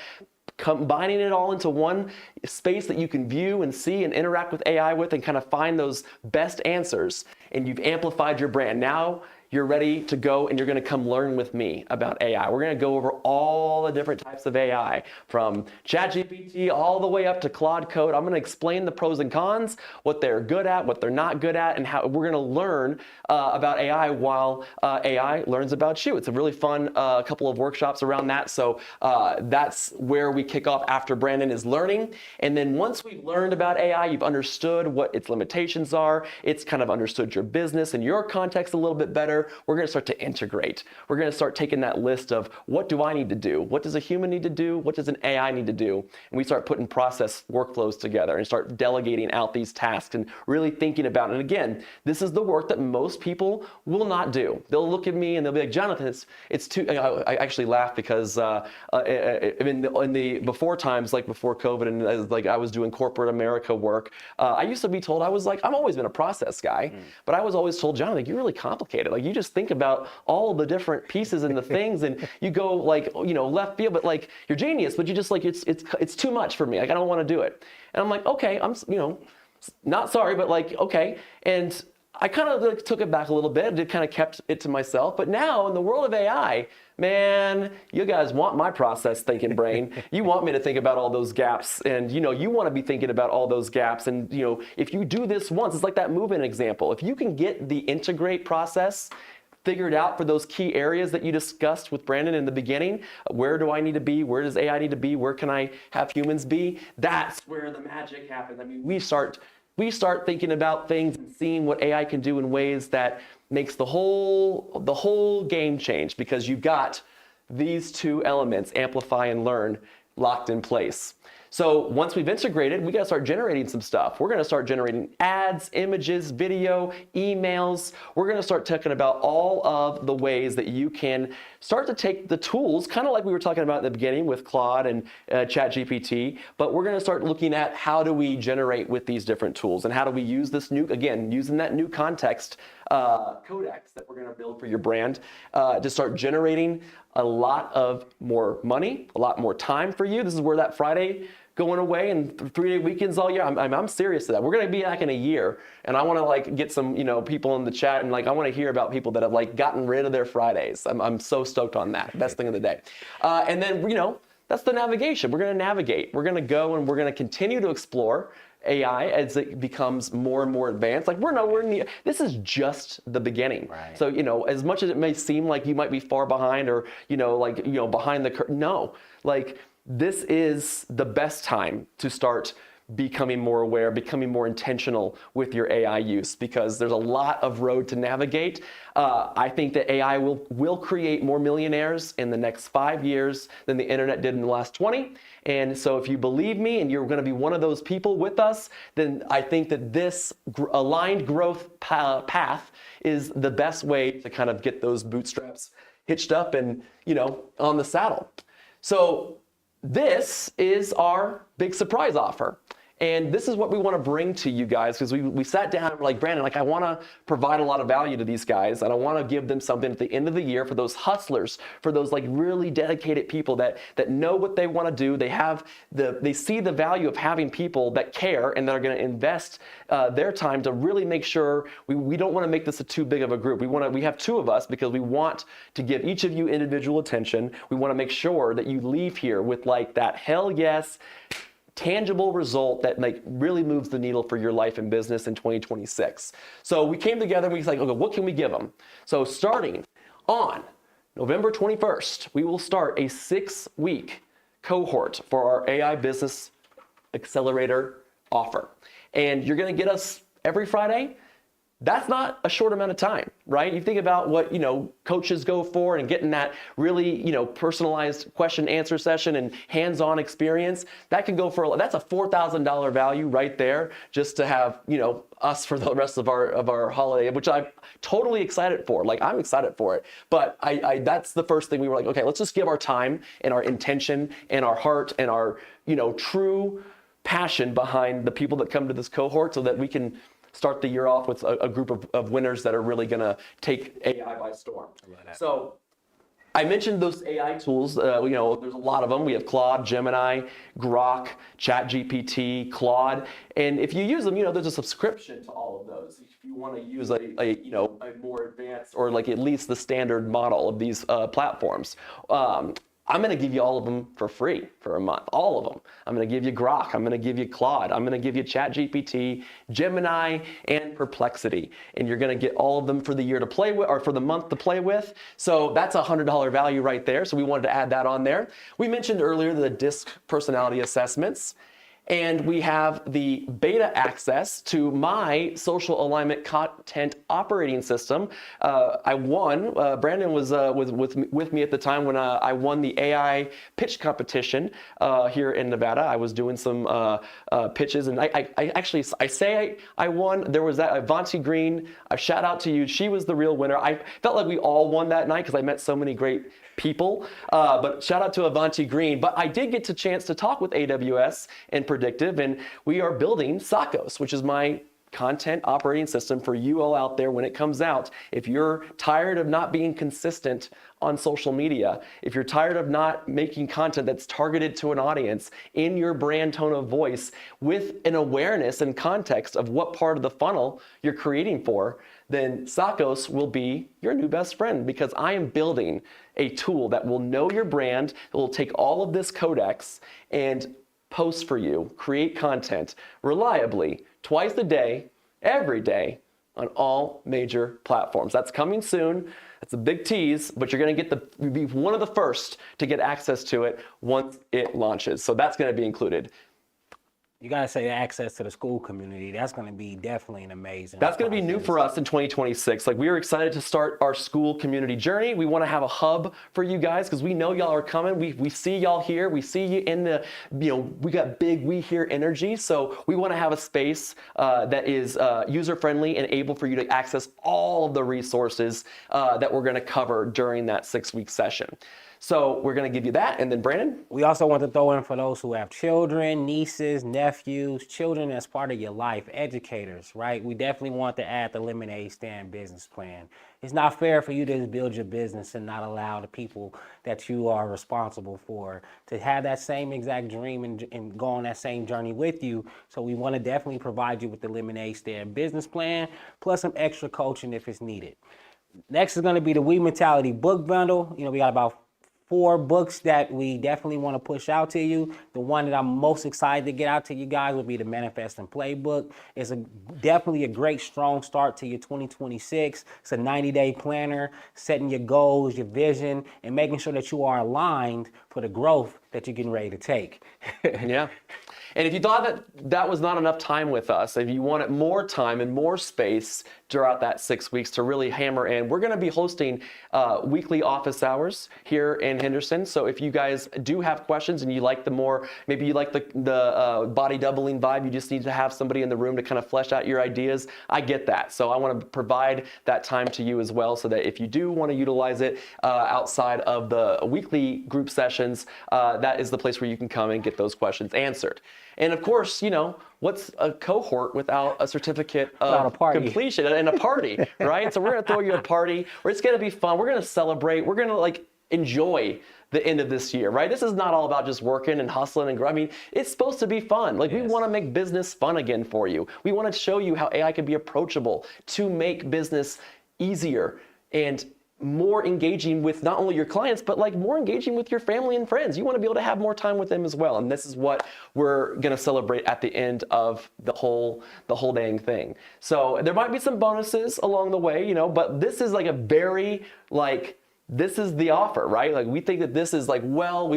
combining it all into one space that you can view and see and interact with AI with and kind of find those best answers. And you've amplified your brand. Now you're ready to go and you're gonna come learn with me about AI. We're gonna go over all the different types of AI, from ChatGPT all the way up to Claude Code. I'm gonna explain the pros and cons, what they're good at, what they're not good at, and how we're gonna learn about AI while AI learns about you. It's a really fun couple of workshops around that. So that's where we kick off after Brandon is learning. And then once we've learned about AI, you've understood what its limitations are, it's kind of understood your business and your context a little bit better, we're gonna start to integrate. We're gonna start taking that list of what do I need to do? What does a human need to do? What does an AI need to do? And we start putting process workflows together and start delegating out these tasks and really thinking about it. And again, this is the work that most people will not do. They'll look at me and they'll be like, Jonathan, it's too, I actually laugh because in the before times, like before COVID, and like I was doing corporate America work, I used to be told, I've always been a process guy, but I was always told, Jonathan, you're really complicated. Like you just think about all the different pieces and the things, and you go like, left field, but like you're genius, but you just like, it's too much for me. Like I don't want to do it. And I'm like, okay, I'm, not sorry, but like, okay. And I kind of like took it back a little bit, and kind of kept it to myself. But now in the world of AI, man, you guys want my process thinking brain. You want me to think about all those gaps, and you want to be thinking about all those gaps. And if you do this once, it's like that movement example. If you can get the integrate process figured out for those key areas that you discussed with Brandon in the beginning, where do I need to be? Where does AI need to be? Where can I have humans be? That's where the magic happens. I mean, we start thinking about things and seeing what AI can do in ways that makes the whole game change, because you've got these two elements, amplify and learn, locked in place. So once we've integrated, we got to start generating some stuff. We're going to start generating ads, images, video, emails. We're going to start talking about all of the ways that you can start to take the tools, kind of like we were talking about in the beginning with Claude and ChatGPT, but we're going to start looking at how do we generate with these different tools, and how do we use this new, again, using that new context codex that we're going to build for your brand to start generating a lot of more money, a lot more time for you. This is where that Friday going away and 3-day weekends all year. I'm serious to that. We're going to be back in a year, and I want to like get some people in the chat, and like I want to hear about people that have like gotten rid of their Fridays. I'm so stoked on that. Best thing of the day. And then that's the navigation. We're going to navigate. We're going to go and we're going to continue to explore AI as it becomes more and more advanced. Like we're nowhere near, this is just the beginning. Right. So, as much as it may seem like you might be far behind or, behind the curtain, no, like this is the best time to start becoming more aware, becoming more intentional with your AI use, because there's a lot of road to navigate. I think that AI will create more millionaires in the next 5 years than the internet did in the last 20. And so if you believe me and you're going to be one of those people with us, then I think that this aligned growth path is the best way to kind of get those bootstraps hitched up and, on the saddle. So this is our big surprise offer. And this is what we want to bring to you guys, because we sat down and we're like, Brandon, like I want to provide a lot of value to these guys, and I want to give them something at the end of the year for those hustlers, for those like really dedicated people that know what they want to do. They see the value of having people that care and that are going to invest their time to really make sure we don't want to make this too big of a group. We have two of us because we want to give each of you individual attention. We want to make sure that you leave here with like that hell yes, tangible result that like really moves the needle for your life and business in 2026. So we came together and we was like, okay, what can we give them? So starting on November 21st, we will start a 6-week cohort for our AI Business Accelerator offer. And you're going to get us every Friday. That's not a short amount of time, right? You think about what, coaches go for and getting that really, personalized question answer session and hands-on experience. That can go for, that's a $4,000 value right there just to have, us for the rest of our holiday, which I'm totally excited for. Like I'm excited for it. But that's the first thing we were like, okay, let's just give our time and our intention and our heart and our, true passion behind the people that come to this cohort so that we can start the year off with a group of winners that are really going to take AI by storm. So I mentioned those AI tools. There's a lot of them. We have Claude, Gemini, Grok, ChatGPT, Claude, and if you use them, there's a subscription to all of those. If you want to use a more advanced or like at least the standard model of these platforms. I'm going to give you all of them for free for a month, all of them. I'm going to give you Grok, I'm going to give you Claude, I'm going to give you ChatGPT, Gemini, and Perplexity. And you're going to get all of them for the year to play with, or for the month to play with. So that's a $100 value right there. So we wanted to add that on there. We mentioned earlier the DISC personality assessments. And we have the beta access to my social alignment content operating system. I won. Brandon was with me at the time when I won the AI pitch competition here in Nevada. I was doing some pitches, and I say I won. There was that Avanti Green. A shout out to you. She was the real winner. I felt like we all won that night because I met so many great people, but shout out to Avanti Green. But I did get a chance to talk with AWS and Predictive, and we are building Sakos, which is my content operating system for you all out there when it comes out. If you're tired of not being consistent on social media, if you're tired of not making content that's targeted to an audience in your brand tone of voice with an awareness and context of what part of the funnel you're creating for, then Sakos will be your new best friend, because I am building a tool that will know your brand, that will take all of this codex and post for you, create content reliably, twice a day, every day, on all major platforms. That's coming soon. That's a big tease, but you're going to be one of the first to get access to it once it launches. So that's going to be included. You gotta say access to the school community. That's gonna be definitely an amazing. That's gonna be new for us in 2026. Like, we are excited to start our school community journey. We wanna have a hub for you guys because we know y'all are coming. We see y'all here. We see you in the, we got big We Here energy. So we wanna have a space that is user-friendly and able for you to access all of the resources that we're gonna cover during that 6-week session. So we're going to give you that. And then Brandon? We also want to throw in for those who have children, nieces, nephews, children as part of your life, educators, right? We definitely want to add the Lemonade Stand business plan. It's not fair for you to build your business and not allow the people that you are responsible for to have that same exact dream and go on that same journey with you. So we want to definitely provide you with the Lemonade Stand business plan, plus some extra coaching if it's needed. Next is going to be the We Mentality book bundle. We got about 4 books that we definitely want to push out to you. The one that I'm most excited to get out to you guys will be the Manifesting Playbook. It's definitely a great, strong start to your 2026. It's a 90-day planner, setting your goals, your vision, and making sure that you are aligned for the growth that you're getting ready to take. Yeah. And if you thought that was not enough time with us, if you wanted more time and more space throughout that 6 weeks to really hammer in, we're going to be hosting weekly office hours here in Henderson. So if you guys do have questions and you like maybe you like the body doubling vibe, you just need to have somebody in the room to kind of flesh out your ideas, I get that. So I want to provide that time to you as well, so that if you do want to utilize it outside of the weekly group sessions, that is the place where you can come and get those questions answered. And of course, what's a cohort without a certificate of completion and a party, right? So we're going to throw you a party where it's going to be fun. We're going to celebrate. We're going to enjoy the end of this year, right? This is not all about just working and hustling and grinding. It's supposed to be fun. We want to make business fun again for you. We want to show you how AI can be approachable to make business easier and more engaging with not only your clients, but more engaging with your family and friends. You want to be able to have more time with them as well. And this is what we're going to celebrate at the end of the whole dang thing. So there might be some bonuses along the way, but this is a very this is the offer, right? We think that this is we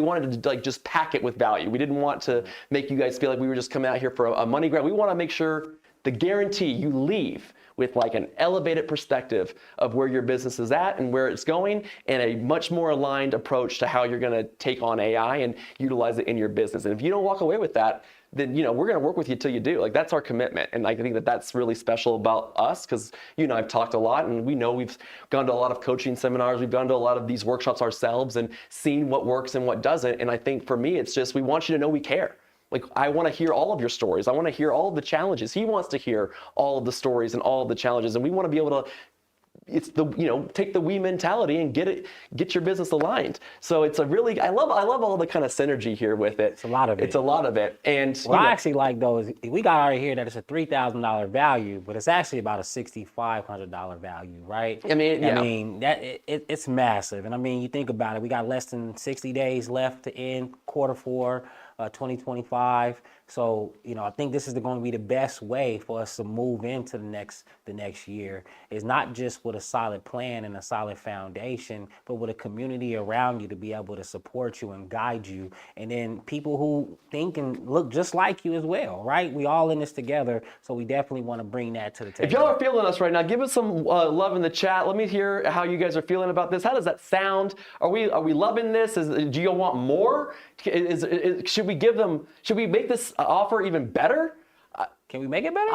wanted to just pack it with value. We didn't want to make you guys feel like we were just coming out here for a money grab. We want to make sure the guarantee you leave with an elevated perspective of where your business is at and where it's going, and a much more aligned approach to how you're going to take on AI and utilize it in your business. And if you don't walk away with that, then we're going to work with you till you do. That's our commitment. And I think that that's really special about us, because you and I have talked a lot, and we know we've gone to a lot of coaching seminars, we've gone to a lot of these workshops ourselves and seen what works and what doesn't. And I think for me, it's just, we want you to know we care. I want to hear all of your stories. I want to hear all of the challenges. He wants to hear all of the stories and all of the challenges. And we want to be able to it's the, take the we mentality and get your business aligned. So it's a really, I love all the kind of synergy here with it. It's a lot of it. It's a lot of it. And what I actually like though is we got already here that it's a $3,000 value, but it's actually about a $6,500 value, right? I mean, I mean that it's massive. And I mean, you think about it, we got less than 60 days left to end Q4 2025. So, I think this is going to be the best way for us to move into the next year. Is not just with a solid plan and a solid foundation, but with a community around you to be able to support you and guide you. And then people who think and look just like you as well, right? We all in this together. So we definitely want to bring that to the table. If y'all are feeling us right now, give us some love in the chat. Let me hear how you guys are feeling about this. How does that sound? Are we loving this? Do you want more? Should we make this offer even better? Can we make it better?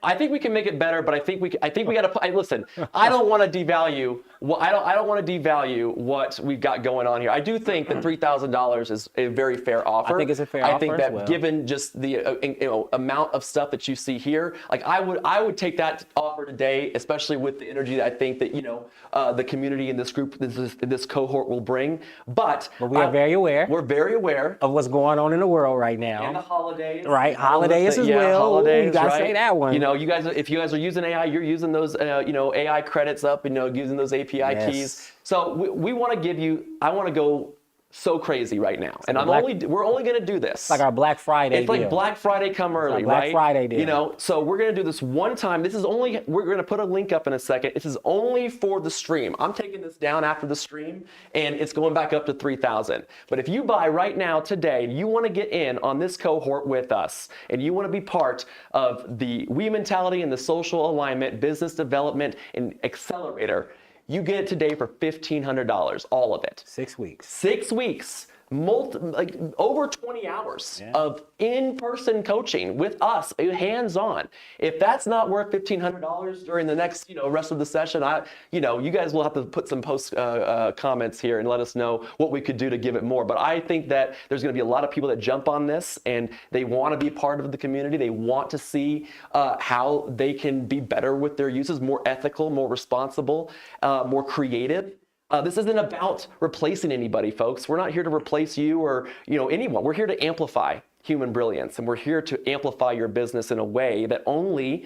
I think we can make it better, but I think we got to listen. I don't want to devalue. I don't want to devalue what we've got going on here. I do think that $3,000 is a very fair offer. I think it's a fair offer. I think that given just the amount of stuff that you see here, like I would take that offer today, especially with the energy that I think that the community in this group, this cohort will bring. But we are very aware. We're very aware of what's going on in the world right now. And the holidays. Right, holidays as well. Holidays, you gotta right? say that one. If you guys are using AI, you're using those AI credits up, using those API keys. So we want to give you. I want to go so crazy right now, and we're only going to do this. It's like our Black Friday. It's like Black Friday come early, Black Friday deal. So we're going to do this one time. We're going to put a link up in a second. This is only for the stream. I'm taking this down after the stream, and it's going back up to 3,000. But if you buy right now today, and you want to get in on this cohort with us, and you want to be part of the We Mentality and the Social Alignment Business Development and Accelerator, you get it today for $1,500, all of it. 6 weeks. 6 weeks. Over 20 hours of in-person coaching with us, hands-on. If that's not worth $1,500 during the next, rest of the session, you guys will have to put some post comments here and let us know what we could do to give it more. But I think that there's going to be a lot of people that jump on this and they want to be part of the community. They want to see how they can be better with their uses, more ethical, more responsible, more creative. This isn't about replacing anybody, folks. We're not here to replace you or anyone. We're here to amplify human brilliance, and we're here to amplify your business in a way that only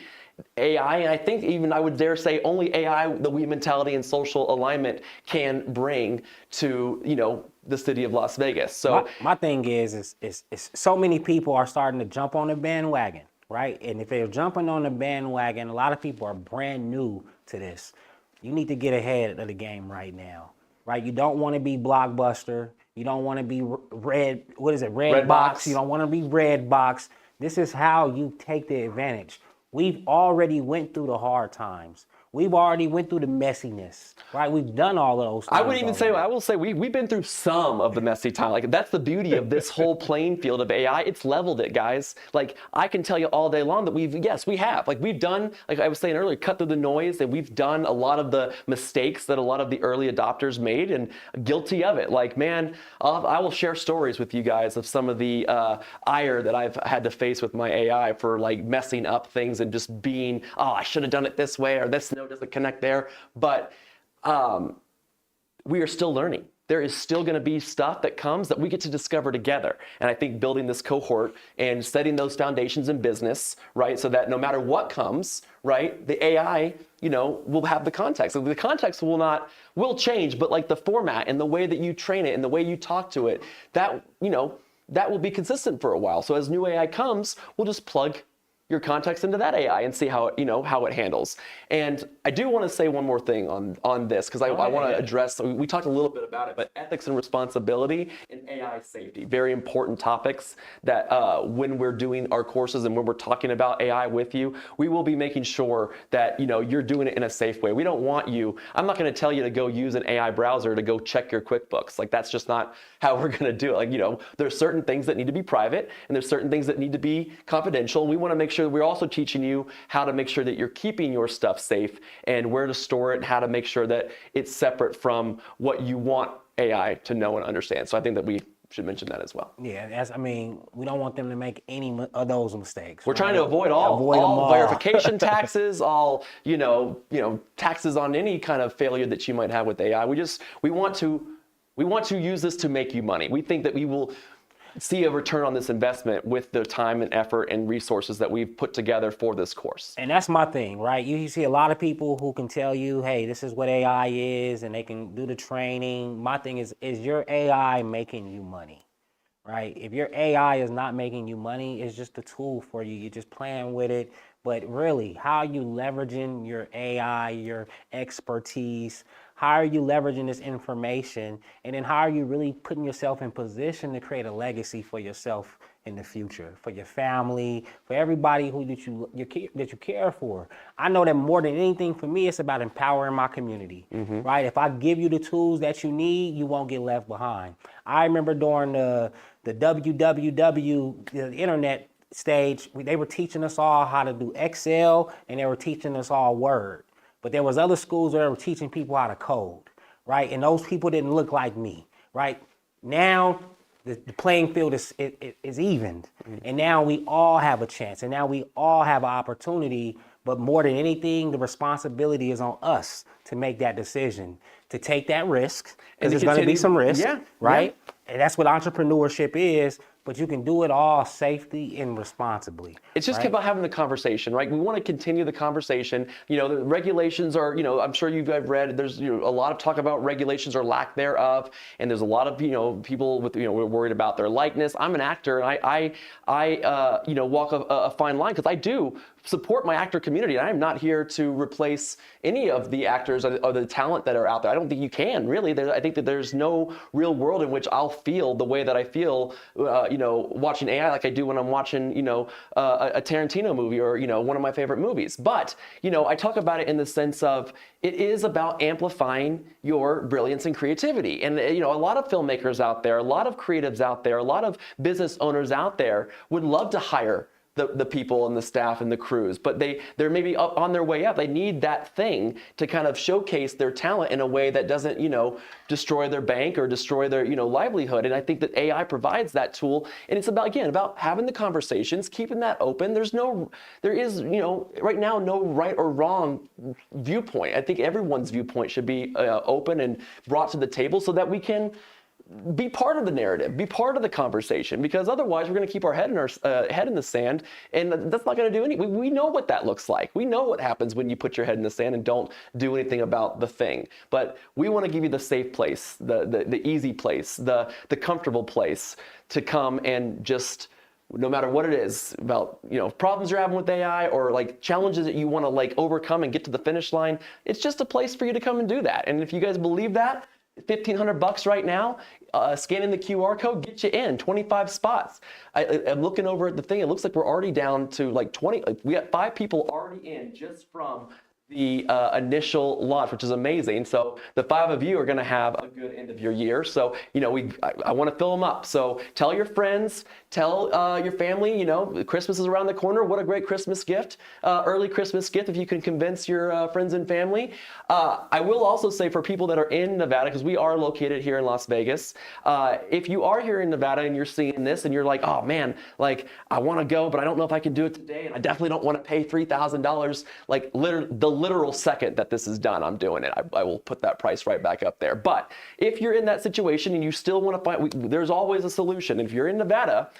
AI, and I think even I would dare say only AI, the We Mentality and Social Alignment can bring to the city of Las Vegas. So my thing is so many people are starting to jump on the bandwagon, right? And if they're jumping on the bandwagon, a lot of people are brand new to this. You need to get ahead of the game right now, right? You don't want to be Blockbuster. You don't want to be Redbox. You don't want to be Redbox. This is how you take the advantage. We've already went through the hard times. We've already went through the messiness, right? We've done all of those things. I will say we've been through some of the messy time. Like, that's the beauty of this whole playing field of AI. It's leveled it, guys. Like, I can tell you all day long that we have. Like, we've done, like I was saying earlier, cut through the noise, and we've done a lot of the mistakes that a lot of the early adopters made, and guilty of it. Like, man, I will share stories with you guys of some of the ire that I've had to face with my AI for like messing up things and just being, I should have done it this way, or this doesn't connect there. But we are still learning. There is still going to be stuff that comes that we get to discover together. And I think building this cohort and setting those foundations in business, right, so that no matter what comes, right, the AI, will have the context. So the context will change, but like the format and the way that you train it and the way you talk to it, that will be consistent for a while. So as new AI comes, we'll just plug your context into that AI and see how it handles. And I do want to say one more thing on this, because I want to address, we talked a little bit about it, but ethics and responsibility and AI safety, very important topics that when we're doing our courses and when we're talking about AI with you, we will be making sure that you're doing it in a safe way. We don't want you, I'm not going to tell you to go use an AI browser to go check your QuickBooks. Like, that's just not how we're going to do it. Like, there's certain things that need to be private and there's certain things that need to be confidential. And we want to make sure that we're also teaching you how to make sure that you're keeping your stuff safe and where to store it and how to make sure that it's separate from what you want AI to know and understand. So I think that we should mention that as well. Yeah, I mean, we don't want them to make any of those mistakes. We're trying to avoid all verification taxes, all taxes on any kind of failure that you might have with AI. We want to use this to make you money. We think that we will see a return on this investment with the time and effort and resources that we've put together for this course. And that's my thing, right? You see a lot of people who can tell you, hey, this is what AI is, and they can do the training. My thing is your AI making you money, right? If your AI is not making you money, it's just a tool for you. You're just playing with it. But really, how are you leveraging your AI, your expertise? How are you leveraging this information? And then how are you really putting yourself in position to create a legacy for yourself in the future, for your family, for everybody that you care for? I know that more than anything for me, it's about empowering my community, right? If I give you the tools that you need, you won't get left behind. I remember during the WWW, the internet stage, they were teaching us all how to do Excel, and they were teaching us all Word. But there was other schools that were teaching people how to code, right? And those people didn't look like me, right? Now the playing field is evened, and now we all have a chance, and now we all have an opportunity. But more than anything, the responsibility is on us to make that decision, to take that risk, because there's going to be some risk, right? Yeah. And that's what entrepreneurship is. But you can do it all safely and responsibly. It's just about having the conversation, right? We want to continue the conversation. The regulations are, I'm sure you've read, there's a lot of talk about regulations or lack thereof, and there's a lot of, people with, we're worried about their likeness. I'm an actor, and I walk a fine line, because I do support my actor community. I am not here to replace any of the actors or the talent that are out there. I don't think you can, really. I think that there's no real world in which I'll feel the way that I feel, watching AI like I do when I'm watching, a Tarantino movie or, one of my favorite movies. But, I talk about it in the sense of it is about amplifying your brilliance and creativity. And, a lot of filmmakers out there, a lot of creatives out there, a lot of business owners out there would love to hire the people and the staff and the crews, but they're maybe up on their way up. They need that thing to kind of showcase their talent in a way that doesn't, destroy their bank or destroy their, livelihood. And I think that AI provides that tool. And it's about having the conversations, keeping that open. There is, right now, no right or wrong viewpoint. I think everyone's viewpoint should be open and brought to the table so that we can be part of the narrative, be part of the conversation, because otherwise we're going to keep our head in the sand, and that's not going to do anything. We know what that looks like. We know what happens when you put your head in the sand and don't do anything about the thing. But we want to give you the safe place, the easy place, the comfortable place to come and just, no matter what it is about, problems you're having with AI or like challenges that you want to overcome and get to the finish line, it's just a place for you to come and do that. And if you guys believe that, $1,500 right now, scanning the QR code, get you in 25 spots. I'm looking over at the thing. It looks like we're already down to 20. We got 5 people already in just from the initial launch, which is amazing. So the 5 of you are going to have a good end of your year. So, I want to fill them up. So tell your friends, tell your family, Christmas is around the corner. What a great Christmas gift, early Christmas gift if you can convince your friends and family. I will also say for people that are in Nevada, because we are located here in Las Vegas, if you are here in Nevada and you're seeing this and you're like, oh man, I want to go, but I don't know if I can do it today. And I definitely don't want to pay $3,000, the literal second that this is done, I'm doing it. I will put that price right back up there. But if you're in that situation and you still want to find, there's always a solution. If you're in Nevada,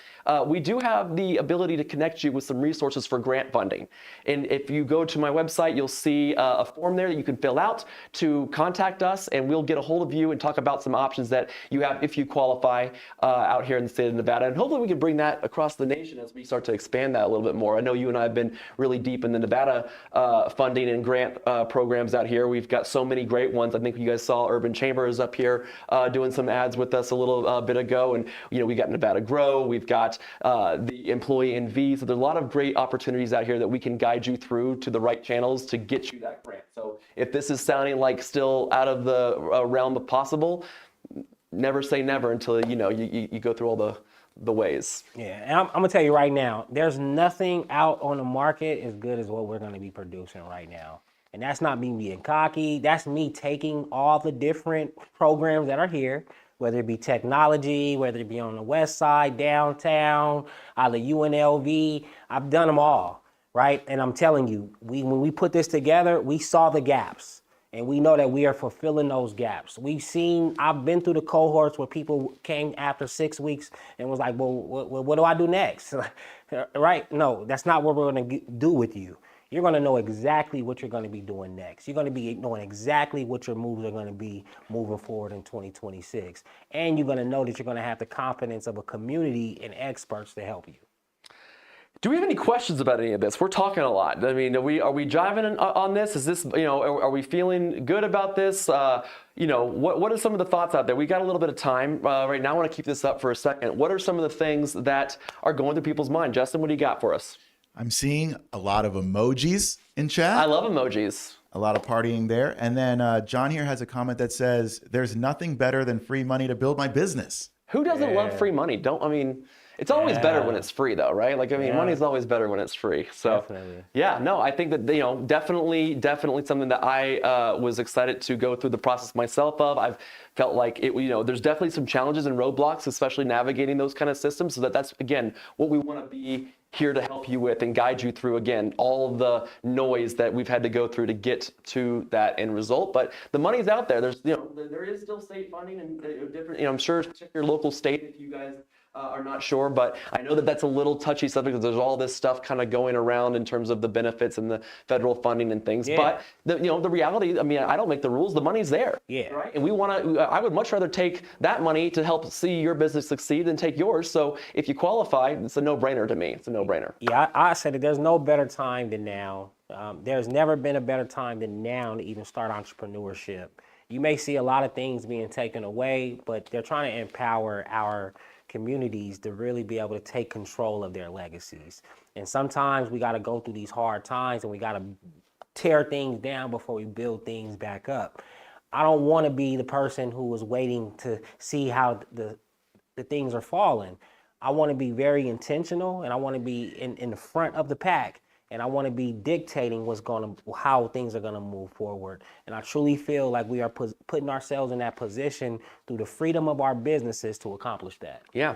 we do have the ability to connect you with some resources for grant funding. And if you go to my website, you'll see a form there that you can fill out to contact us, and we'll get a hold of you and talk about some options that you have if you qualify out here in the state of Nevada. And hopefully we can bring that across the nation as we start to expand that a little bit more. I know you and I have been really deep in the Nevada funding and grant programs out here. We've got so many great ones. I think you guys saw Urban Chamber is up here doing some ads with us a little bit ago. And, we got Nevada Grow. We've got the Employee NV. So there's a lot of great opportunities out here that we can guide you through to the right channels to get you that grant. So if this is sounding like still out of the realm of possible, never say never until, you go through all the ways. Yeah, and I'm going to tell you right now, there's nothing out on the market as good as what we're going to be producing right now. And that's not me being cocky. That's me taking all the different programs that are here, whether it be technology, whether it be on the west side, downtown, out of UNLV. I've done them all, right? And I'm telling you, when we put this together, we saw the gaps. And we know that we are fulfilling those gaps. I've been through the cohorts where people came after 6 weeks and was like, well, what do I do next? Right? No, that's not what we're gonna do with you. You're gonna know exactly what you're gonna be doing next. You're gonna be knowing exactly what your moves are gonna be moving forward in 2026. And you're gonna know that you're gonna have the confidence of a community and experts to help you. Do we have any questions about any of this? We're talking a lot. I mean, are we jiving on this? Is this, are we feeling good about this? What are some of the thoughts out there? We got a little bit of time right now. I want to keep this up for a second. What are some of the things that are going through people's mind? Justin, what do you got for us? I'm seeing a lot of emojis in chat. I love emojis. A lot of partying there. And then John here has a comment that says, there's nothing better than free money to build my business. Who doesn't love free money? It's always better when it's free, though, right? Money's always better when it's free. So, definitely. Yeah, no, I think that, definitely something that I was excited to go through the process myself of. I've felt like there's definitely some challenges and roadblocks, especially navigating those kind of systems. So that's, again, what we want to be here to help you with and guide you through, again, all the noise that we've had to go through to get to that end result. But the money's out there. There is still state funding and different, I'm sure check your local state if you guys are not sure, but I know that that's a little touchy subject because there's all this stuff kind of going around in terms of the benefits and the federal funding and things. Yeah. But the reality, I don't make the rules. The money's there. Yeah. Right. And I would much rather take that money to help see your business succeed than take yours. So if you qualify, it's a no-brainer to me. It's a no-brainer. Yeah, I said that there's no better time than now. There's never been a better time than now to even start entrepreneurship. You may see a lot of things being taken away, but they're trying to empower our communities to really be able to take control of their legacies. And sometimes we got to go through these hard times and we got to tear things down before we build things back up. I don't want to be the person who was waiting to see how the things are falling. I want to be very intentional and I want to be in the front of the pack. And I want to be dictating how things are going to move forward. And I truly feel like we are putting ourselves in that position through the freedom of our businesses to accomplish that. Yeah.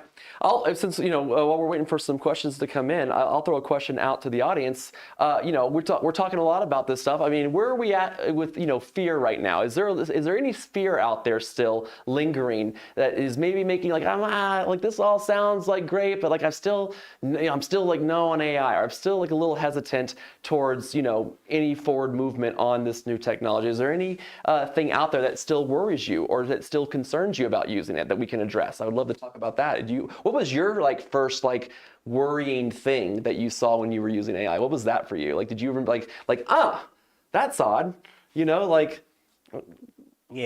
Since, while we're waiting for some questions to come in, I'll throw a question out to the audience. We're talking a lot about this stuff. Where are we at with, fear right now? Is there any fear out there still lingering that is maybe making this all sounds like great, but I'm still no on AI, or I'm still a little hesitant towards any forward movement on this new technology? Is there any thing out there that still worries you or that still concerns you about using it that we can address? I would love to talk about that. What was your first worrying thing that you saw when you were using AI? What was that for you? Did you remember that's odd? Yeah,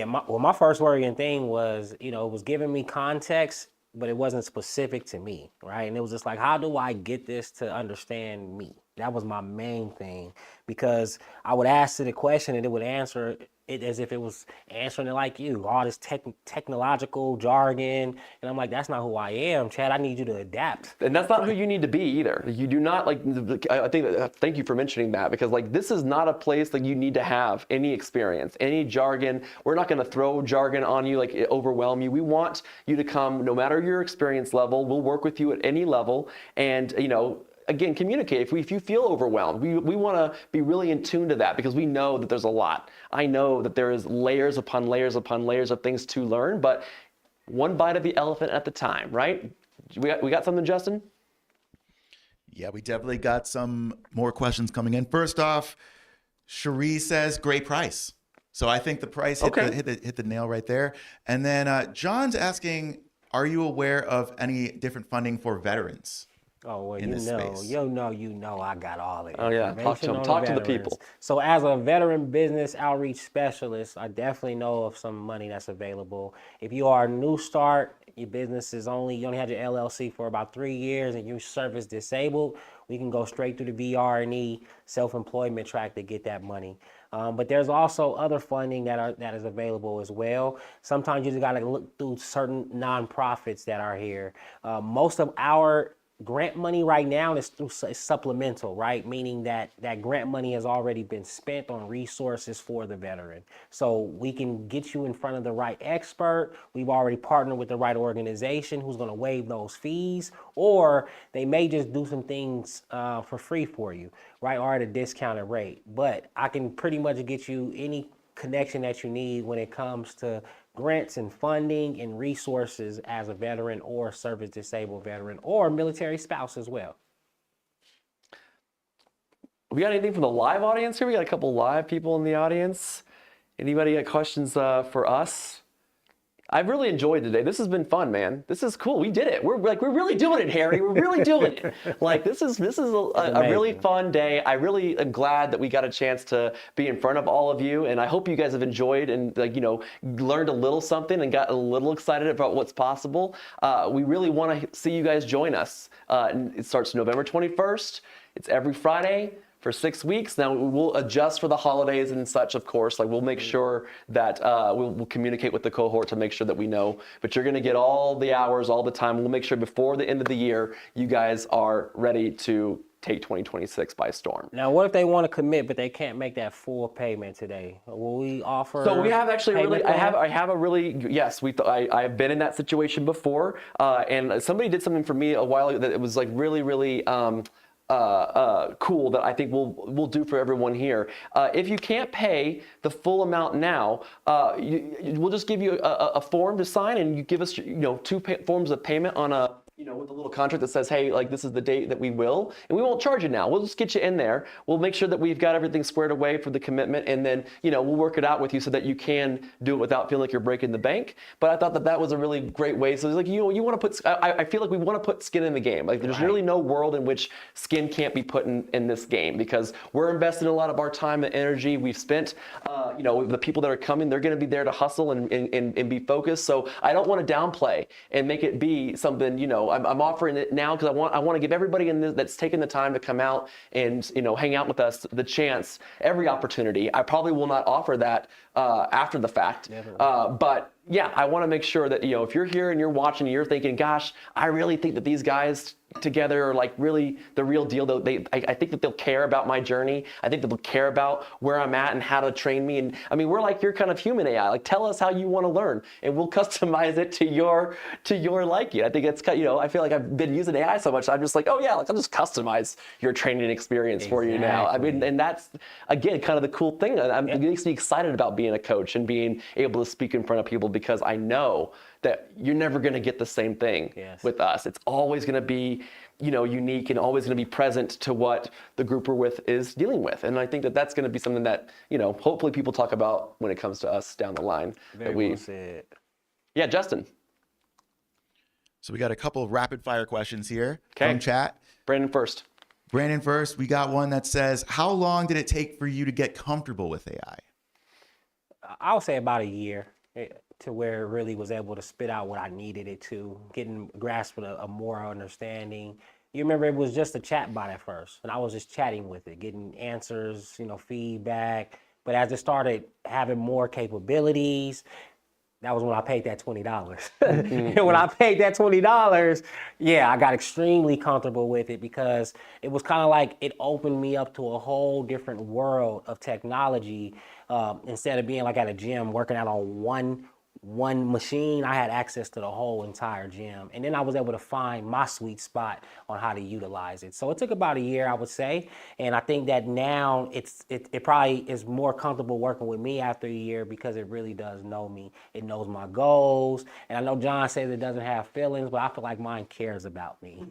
my first worrying thing was, it was giving me context, but it wasn't specific to me, right? And it was just how do I get this to understand me? That was my main thing, because I would ask it a question and it would answer it as if it was answering it like you, all this technological jargon. And I'm like, that's not who I am, Chad. I need you to adapt. And that's not who you need to be either. You do not thank you for mentioning that, because this is not a place that you need to have any experience, any jargon. We're not going to throw jargon on you, overwhelm you. We want you to come, no matter your experience level. We'll work with you at any level. And, again, communicate. If you feel overwhelmed, we want to be really in tune to that, because we know that there's a lot. I know that there is layers upon layers upon layers of things to learn, but one bite of the elephant at the time, right? We got something, Justin? Yeah, we definitely got some more questions coming in. First off, Cherie says, great price. So I think the price hit the nail right there. And then John's asking, are you aware of any different funding for veterans? Oh, well, space? you know I got all of it. Oh, yeah. Talk to the people. So as a veteran business outreach specialist, I definitely know of some money that's available. If you are a new start, your business you only had your LLC for about 3 years and you're service disabled, we can go straight through the VR&E self-employment track to get that money. But there's also other funding that is available as well. Sometimes you just got to look through certain nonprofits that are here. Most of our grant money right now is supplemental, right? Meaning that that grant money has already been spent on resources for the veteran. So we can get you in front of the right expert. We've already partnered with the right organization who's going to waive those fees, or they may just do some things for free for you, right? Or at a discounted rate. But I can pretty much get you any connection that you need when it comes to grants and funding and resources as a veteran or service disabled veteran or military spouse as well. We got anything from the live audience here? We got a couple live people in the audience. Anybody got questions for us? I've really enjoyed today. This has been fun, man. This is cool. We did it. We're really doing it, Harry. We're really doing it. Like this is a really fun day. I really am glad that we got a chance to be in front of all of you, and I hope you guys have enjoyed and learned a little something and got a little excited about what's possible. We really want to see you guys join us. It starts November 21st. It's every Friday for 6 weeks. Now we'll adjust for the holidays and such, of course. Like we'll make sure that we'll communicate with the cohort to make sure that we know. But you're going to get all the hours, all the time. We'll make sure before the end of the year, you guys are ready to take 2026 by storm. Now, what if they want to commit, but they can't make that full payment today? Will we offer? So we have actually I have a really, yes, I have been in that situation before. And somebody did something for me a while ago that it was like really cool that I think we'll do for everyone here. If you can't pay the full amount now, we'll just give you a form to sign, and you give us 2 forms of payment on a with a little contract that says, hey, like this is the date that we will, and we won't charge you now. We'll just get you in there. We'll make sure that we've got everything squared away for the commitment, and then, we'll work it out with you so that you can do it without feeling like you're breaking the bank. But I thought that was a really great way. So it's like, you want to put, I feel like we want to put skin in the game. Like there's really no world in which skin can't be put in this game, because we're investing a lot of our time and energy. We've spent, the people that are coming, they're going to be there to hustle and be focused. So I don't want to downplay and make it be something, I'm offering it now because I want to give everybody in this that's taken the time to come out and hang out with us the chance, every opportunity. I probably will not offer that after the fact, but yeah, I want to make sure that if you're here and you're watching and you're thinking, gosh, I really think that these guys together are like really the real deal. I think that they'll care about my journey. I think that they'll care about where I'm at and how to train me. And I mean, we're like your kind of human AI. Like, tell us how you want to learn, and we'll customize it to your liking. I think it's I feel like I've been using AI so much. I'm just like, oh yeah, like I'll just customize your training experience for you now. I mean, and that's again kind of the cool thing. It makes me excited about being a coach and being able to speak in front of people, because I know that you're never going to get the same thing with us. It's always going to be, unique and always going to be present to what the group we're with is dealing with. And I think that that's going to be something that, hopefully people talk about when it comes to us down the line. Very well said. Yeah, Justin. So we got a couple of rapid fire questions here from chat. Brandon first. We got one that says, how long did it take for you to get comfortable with AI? I'll say about a year, to where it really was able to spit out what I needed it to, grasp a more understanding. You remember it was just a chat bot at first, and I was just chatting with it, getting answers, feedback. But as it started having more capabilities, that was when I paid that $20. And when I paid that $20, I got extremely comfortable with it, because it was kind of like it opened me up to a whole different world of technology. Instead of being like at a gym working out on one machine, I had access to the whole entire gym. And then I was able to find my sweet spot on how to utilize it. So it took about a year, I would say. And I think that now it probably is more comfortable working with me after a year, because it really does know me. It knows my goals. And I know John says it doesn't have feelings, but I feel like mine cares about me.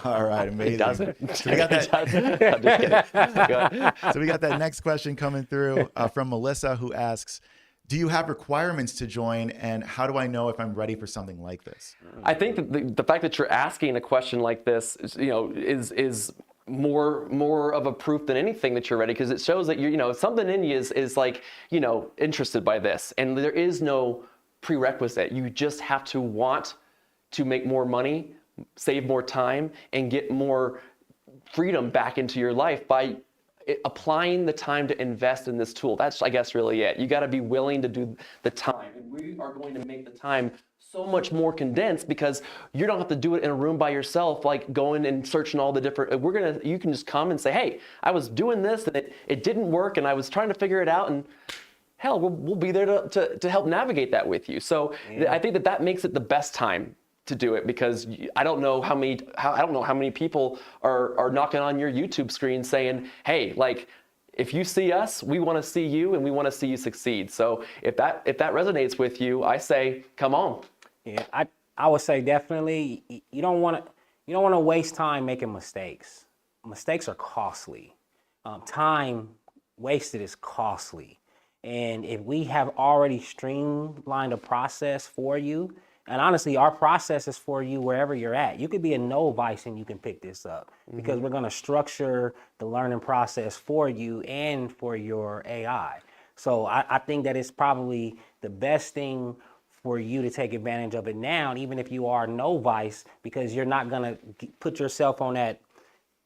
All right, amazing. It doesn't. So we got that. I'm just kidding. So we got that next question coming through from Melissa, who asks, do you have requirements to join, and how do I know if I'm ready for something like this? I think that the fact that you're asking a question like this, is more of a proof than anything that you're ready, because it shows that something in you is like, interested by this, and there is no prerequisite. You just have to want to make more money, save more time, and get more freedom back into your life by applying the time to invest in this tool. That's, I guess, really it. You got to be willing to do the time. And we are going to make the time so much more condensed because you don't have to do it in a room by yourself, like going and searching all the different, you can just come and say, hey, I was doing this and it didn't work and I was trying to figure it out, and hell, we'll be there to help navigate that with you. So I think that makes it the best time to do it, because I don't know how many people are knocking on your YouTube screen saying, hey, like, if you see us, we want to see you and we want to see you succeed. So if that resonates with you, I say, come on. Yeah, I would say definitely you don't want to waste time making mistakes. Mistakes are costly. Time wasted is costly. And if we have already streamlined a process for you, and honestly, our process is for you wherever you're at. You could be a novice and you can pick this up, because we're going to structure the learning process for you and for your AI. So I think that it's probably the best thing for you to take advantage of it now, even if you are a novice, because you're not going to put yourself on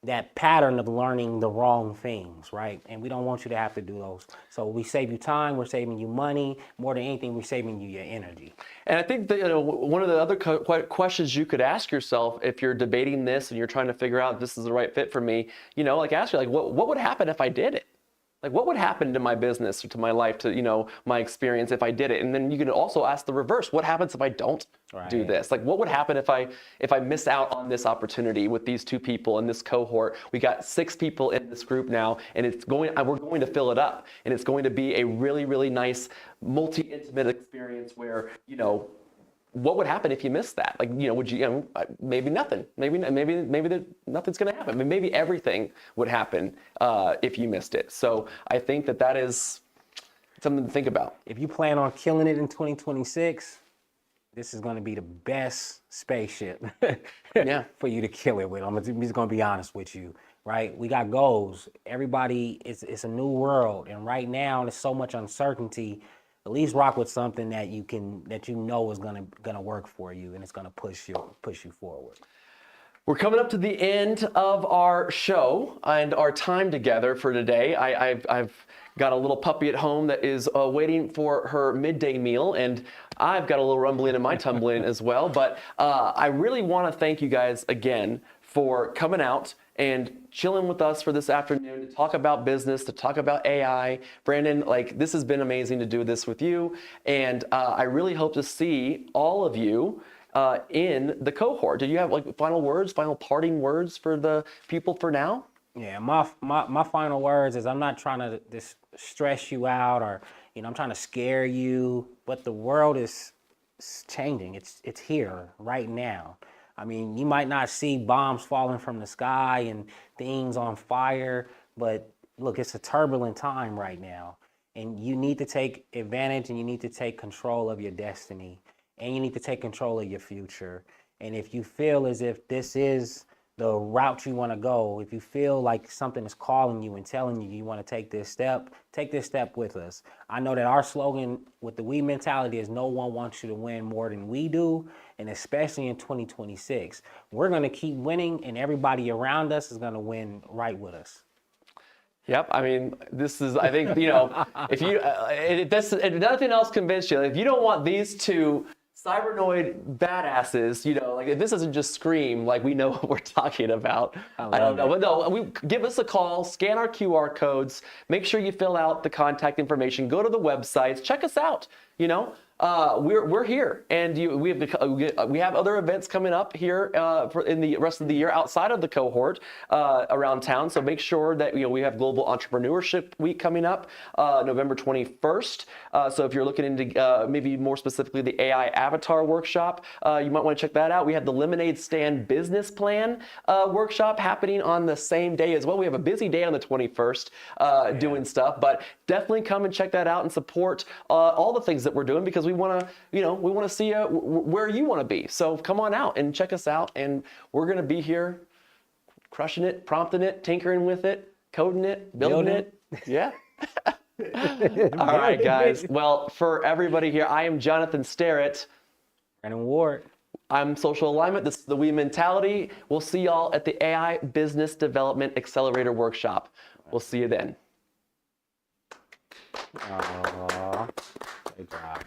that pattern of learning the wrong things, right? And we don't want you to have to do those. So we save you time, we're saving you money. More than anything, we're saving you your energy. And I think that one of the other questions you could ask yourself if you're debating this and you're trying to figure out if this is the right fit for me, like ask you, like, what would happen if I did it? Like, what would happen to my business or to my life, to, my experience if I did it? And then you can also ask the reverse. What happens if I don't do this? Like, what would happen if I miss out on this opportunity with these 2 people in this cohort? We got 6 people in this group now, and we're going to fill it up. And it's going to be a really, really nice, multi-intimate experience where, what would happen if you missed that? Like, would you, maybe nothing. Maybe nothing's going to happen. Maybe everything would happen if you missed it. So I think that is something to think about. If you plan on killing it in 2026, this is going to be the best spaceship for you to kill it with. I'm just going to be honest with you, right? We got goals. Everybody, it's a new world. And right now, there's so much uncertainty. At least rock with something that is gonna work for you, and it's gonna push you forward. We're coming up to the end of our show and our time together for today. I've got a little puppy at home that is waiting for her midday meal, and I've got a little rumbling in my tumbling as well. But I really want to thank you guys again for coming out and chilling with us for this afternoon to talk about business, to talk about AI. Brandon, this has been amazing to do this with you. And I really hope to see all of you in the cohort. Do you have final parting words for the people for now? Yeah, my final words is, I'm not trying to just stress you out or, I'm trying to scare you, but the world is changing. It's here right now. I mean, you might not see bombs falling from the sky and things on fire, but look, it's a turbulent time right now. And you need to take advantage, and you need to take control of your destiny, and you need to take control of your future. And if you feel as if this is the route you want to go, if you feel like something is calling you and telling you want to take this step with us. I know that our slogan with the We mentality is, no one wants you to win more than we do, and especially in 2026. We're going to keep winning, and everybody around us is going to win right with us. Yep. I mean, this is, I think, if you, if nothing else convinced you, if you don't want these 2 cybernoid badasses, if this doesn't just scream like we know what we're talking about. I don't know. But no, give us a call, scan our QR codes, make sure you fill out the contact information, go to the websites, check us out, We're here, and we have other events coming up here in the rest of the year outside of the cohort around town. So make sure that we have Global Entrepreneurship Week coming up November 21st. So if you're looking into maybe more specifically the AI Avatar Workshop, you might want to check that out. We have the Lemonade Stand Business Plan Workshop happening on the same day as well. We have a busy day on the 21st doing stuff, but definitely come and check that out and support all the things that we're doing, because we want to see you where you want to be. So come on out and check us out, and we're going to be here crushing it, prompting it, tinkering with it, coding it, building it. Yeah. All right, guys. Well, for everybody here, I am Jonathan Starrett. Brandon Ward. I'm Social Alignment. This is the We Mentality. We'll see y'all at the AI Business Development Accelerator Workshop. We'll see you then. Aww. Good job.